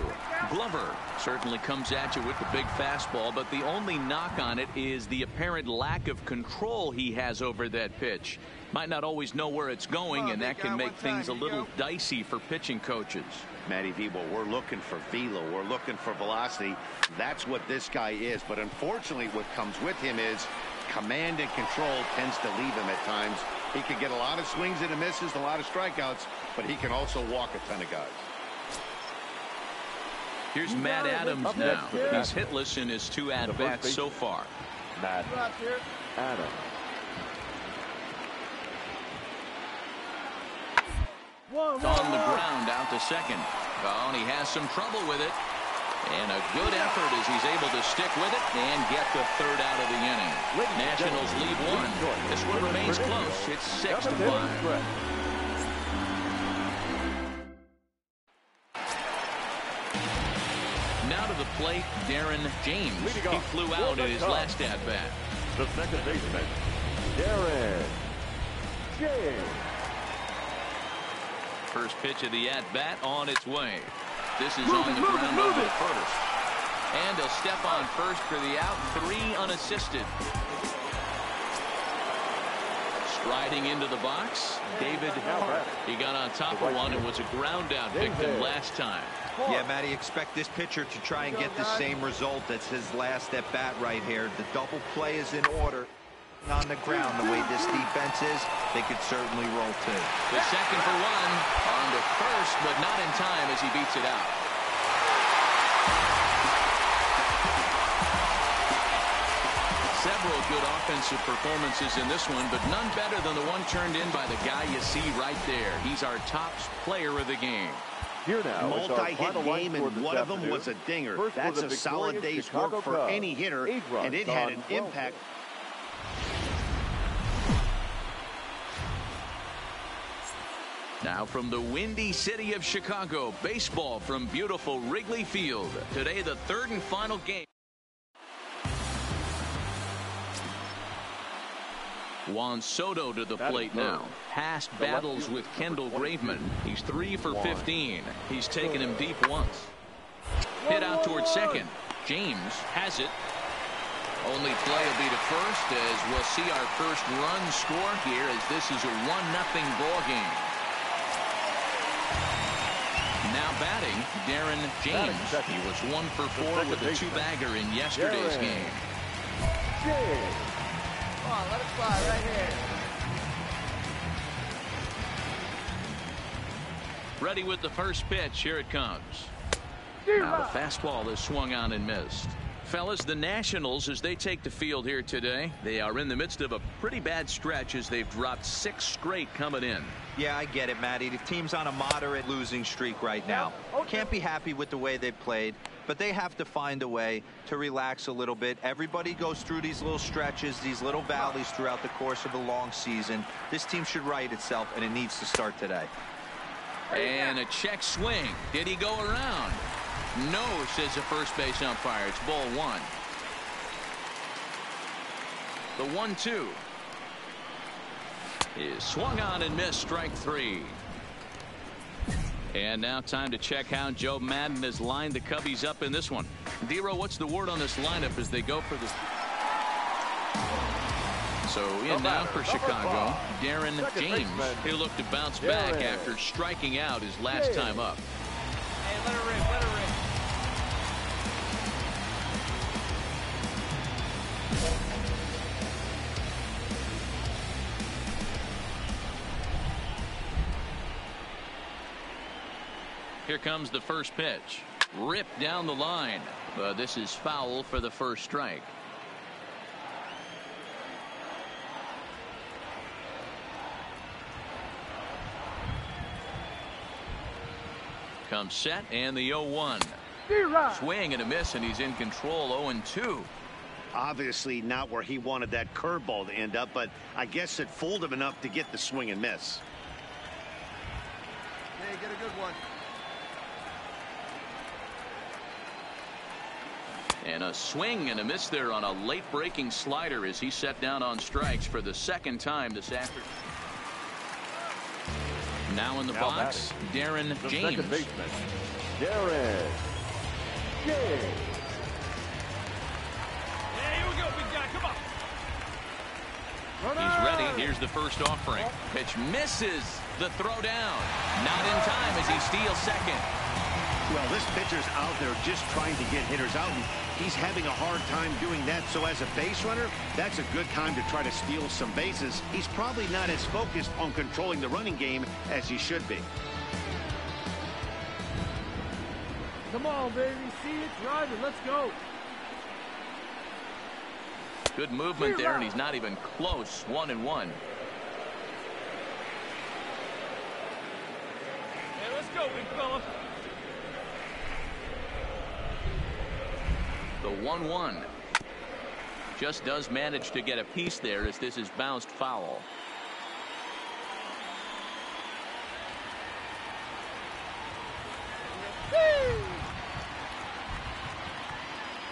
Glover certainly comes at you with the big fastball, but the only knock on it is the apparent lack of control he has over that pitch. Might not always know where it's going, and that can make things a little dicey for pitching coaches. Matty V, well, we're looking for velo. We're looking for velocity. That's what this guy is. But unfortunately, what comes with him is command and control tends to leave him at times. He can get a lot of swings and misses, a lot of strikeouts, but he can also walk a ton of guys. Here's Matt Adams now. He's hitless in his 2 at-bats so far. Matt Adams. On the ground out to second. Oh, and he has some trouble with it. And a good effort as he's able to stick with it and get the 3rd out of the inning. Nationals lead 1. This one remains close. It's 6-5. Now to the plate, Darren James. He flew out in his last at-bat. The second baseman, Darren James. First pitch of the at-bat on its way. This is on the ground over to first. And he'll step on first for the out. 3 unassisted. Striding into the box, David Hart. He got on top of one and was a ground out victim last time. Yeah, Matty, expect this pitcher to try and get the same result as his last at bat right here. The double play is in order. On the ground, the way this defense is, they could certainly roll 2. The second for 1 on to first, but not in time as he beats it out. Several good offensive performances in this one, but none better than the one turned in by the guy you see right there. He's our top player of the game. Here now, multi-hit game, and one of them was a dinger. That's a solid day's work for any hitter, and it had an impact. Now from the windy city of Chicago, baseball from beautiful Wrigley Field. Today, the 3rd and final game. Juan Soto to the plate now. Past battles with Kendall Graveman. He's 3 for 15. He's taken him deep once. Hit out towards second. James has it. Only play will be to first as we'll see our first run score here as this is a 1-0 ball game. Now batting, Darren James. He was 1 for 4 with a 2-bagger in yesterday's game. Come on, let it fly right here. Ready with the first pitch. Here it comes. Now the fastball is swung on and missed. Fellas, the Nationals, as they take the field here today, they are in the midst of a pretty bad stretch as they've dropped 6 straight coming in. Yeah, I get it, Matty. The team's on a moderate losing streak right now. Can't be happy with the way they played, but they have to find a way to relax a little bit. Everybody goes through these little stretches, these little valleys throughout the course of a long season. This team should right itself, and it needs to start today. And a check swing. Did he go around? No, says the first base umpire. It's ball 1. The 1-2 is swung on and missed. Strike 3. And now time to check how Joe Madden has lined the Cubbies up in this one. Dero, what's the word on this lineup as they go for this? So in now for Chicago, Darren James. He'll look to bounce back after striking out his last time up. Hey, let her rip, let her rip. Here comes the first pitch. Ripped down the line. But this is foul for the first strike. Comes set and the 0-1. Swing and a miss, and he's in control. 0-2. Obviously not where he wanted that curveball to end up, but I guess it fooled him enough to get the swing and miss. Hey, get a good one. And a swing and a miss there on a late breaking slider as he set down on strikes for the second time this afternoon. Now in the box, Darren James. Darren James. Hey, here we go, big guy. Come on. He's ready. Here's the first offering. Pitch misses the throw down. Not in time as he steals second. Well, this pitcher's out there just trying to get hitters out, and he's having a hard time doing that. So as a base runner, that's a good time to try to steal some bases. He's probably not as focused on controlling the running game as he should be. Come on, baby. See it, drive it. Let's go. Good movement there, and he's not even close. 1-1. Hey, let's go, big fella. The 1-1 just does manage to get a piece there as this is bounced foul.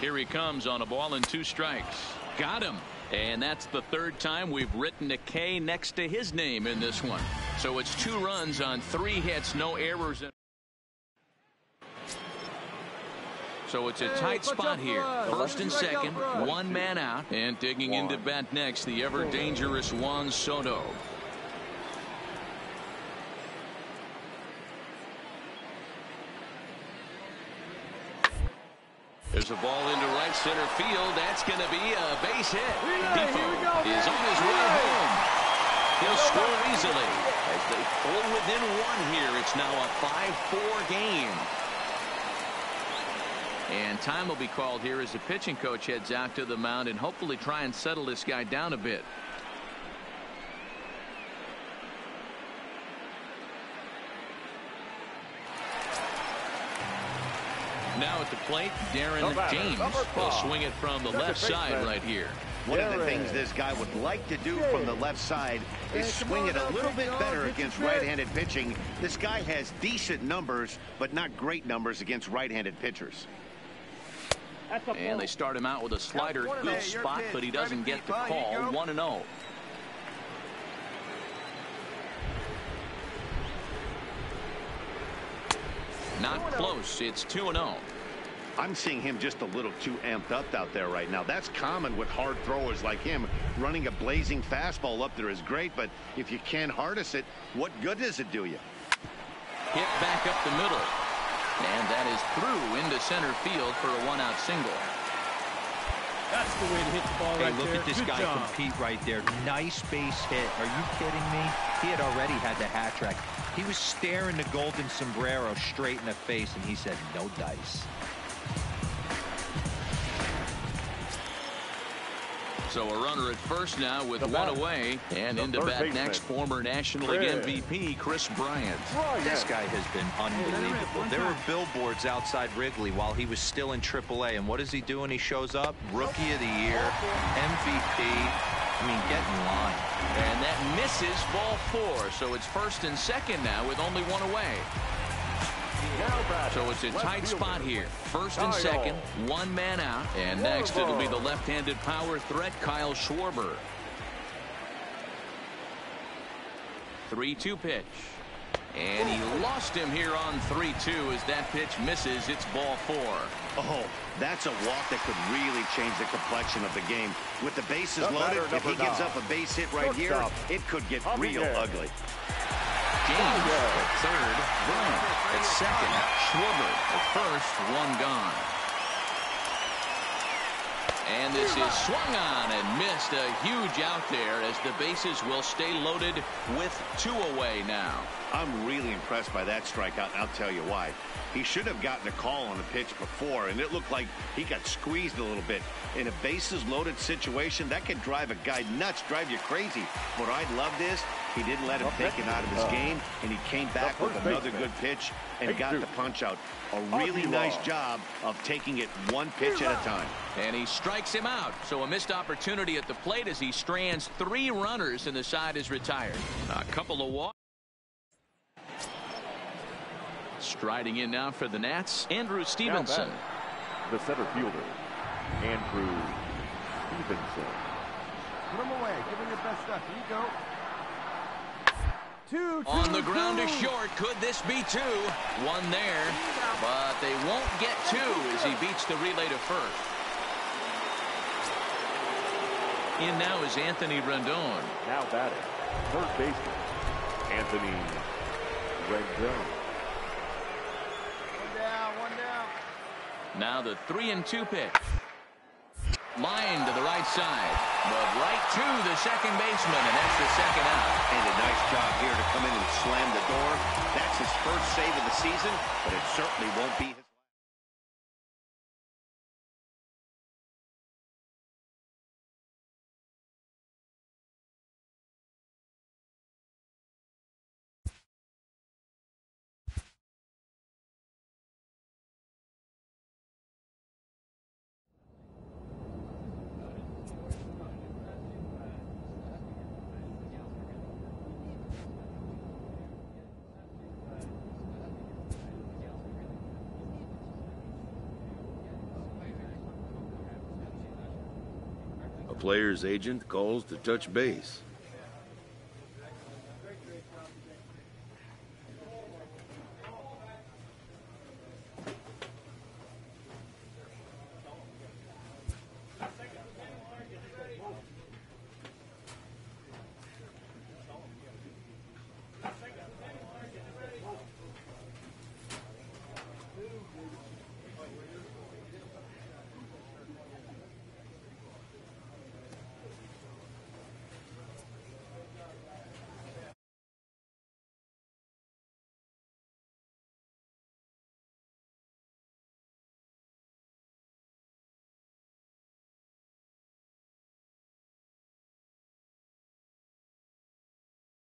Here he comes on a ball and 2 strikes. Got him. And that's the 3rd time we've written a K next to his name in this one. So it's 2 runs on 3 hits, no errors. So it's a tight spot here. 1st and 2nd, 1 man out. And digging into bat next, the ever dangerous Juan Soto. There's a ball into right center field. That's going to be a base hit. Defoe is on his way home. He'll score easily as they pull within 1 here. It's now a 5-4 game. And time will be called here as the pitching coach heads out to the mound and hopefully try and settle this guy down a bit. Now at the plate, Darren James will swing it from the left side right here. One of the things this guy would like to do from the left side is swing it a little bit better against right-handed pitching. This guy has decent numbers, but not great numbers against right-handed pitchers. And they start him out with a slider. Good spot, but he doesn't get the call. 1-0. Not close. It's 2-0. I'm seeing him just a little too amped up out there right now. That's common with hard throwers like him. Running a blazing fastball up there is great, but if you can't harness it, what good does it do you? Hit back up the middle. And that is through into center field for a 1-out single. That's the way to hit the ball right there. Look at this guy compete right there. Nice base hit. Are you kidding me? He had already had the hat trick. He was staring the golden sombrero straight in the face, and he said, no dice. So a runner at first now with 1 away. And into bat next, former National League MVP Chris Bryant. This guy has been unbelievable. There were billboards outside Wrigley while he was still in AAA. And what does he do when he shows up? Rookie of the Year, MVP. I mean, get in line. And that misses ball 4. So it's 1st and 2nd now with only 1 away. So it's a tight spot here. 1st and 2nd, 1 man out. And next it'll be the left-handed power threat, Kyle Schwarber. 3-2 pitch. And he lost him here on 3-2 as that pitch misses. It's ball 4. Oh, that's a walk that could really change the complexion of the game. With the bases loaded, if he gives up a base hit right here, it could get real ugly. James at 3rd, Bryant at 2nd, Schwarber at 1st, 1 gone. And this is swung on and missed. A huge out there as the bases will stay loaded with 2 away now. I'm really impressed by that strikeout, and I'll tell you why. He should have gotten a call on the pitch before, and it looked like he got squeezed a little bit. In a bases loaded situation, that could drive a guy nuts, drive you crazy. What I loved is he didn't let him take it out of his game, and he came back with another good pitch and got the punch out. A really nice job of taking it 1 pitch at a time. And he strikes him out. So a missed opportunity at the plate as he strands 3 runners and the side is retired. A couple of walks. Striding in now for the Nats, Andrew Stevenson. The center fielder, Andrew Stevenson. Put him away. Give him your best stuff. Here you go. 2, 2, on the ground 2. to short. Could this be 2? 1 there, but they won't get 2 as he beats the relay to 1st. In now is Anthony Rendon. Now batting, 3rd baseman, Anthony Rendon. Now the 3-2 pitch. Line to the right side, but right to the second baseman, and that's the second out. And a nice job here to come in and slam the door. That's his first save of the season, but it certainly won't be his. A player's agent calls to touch base.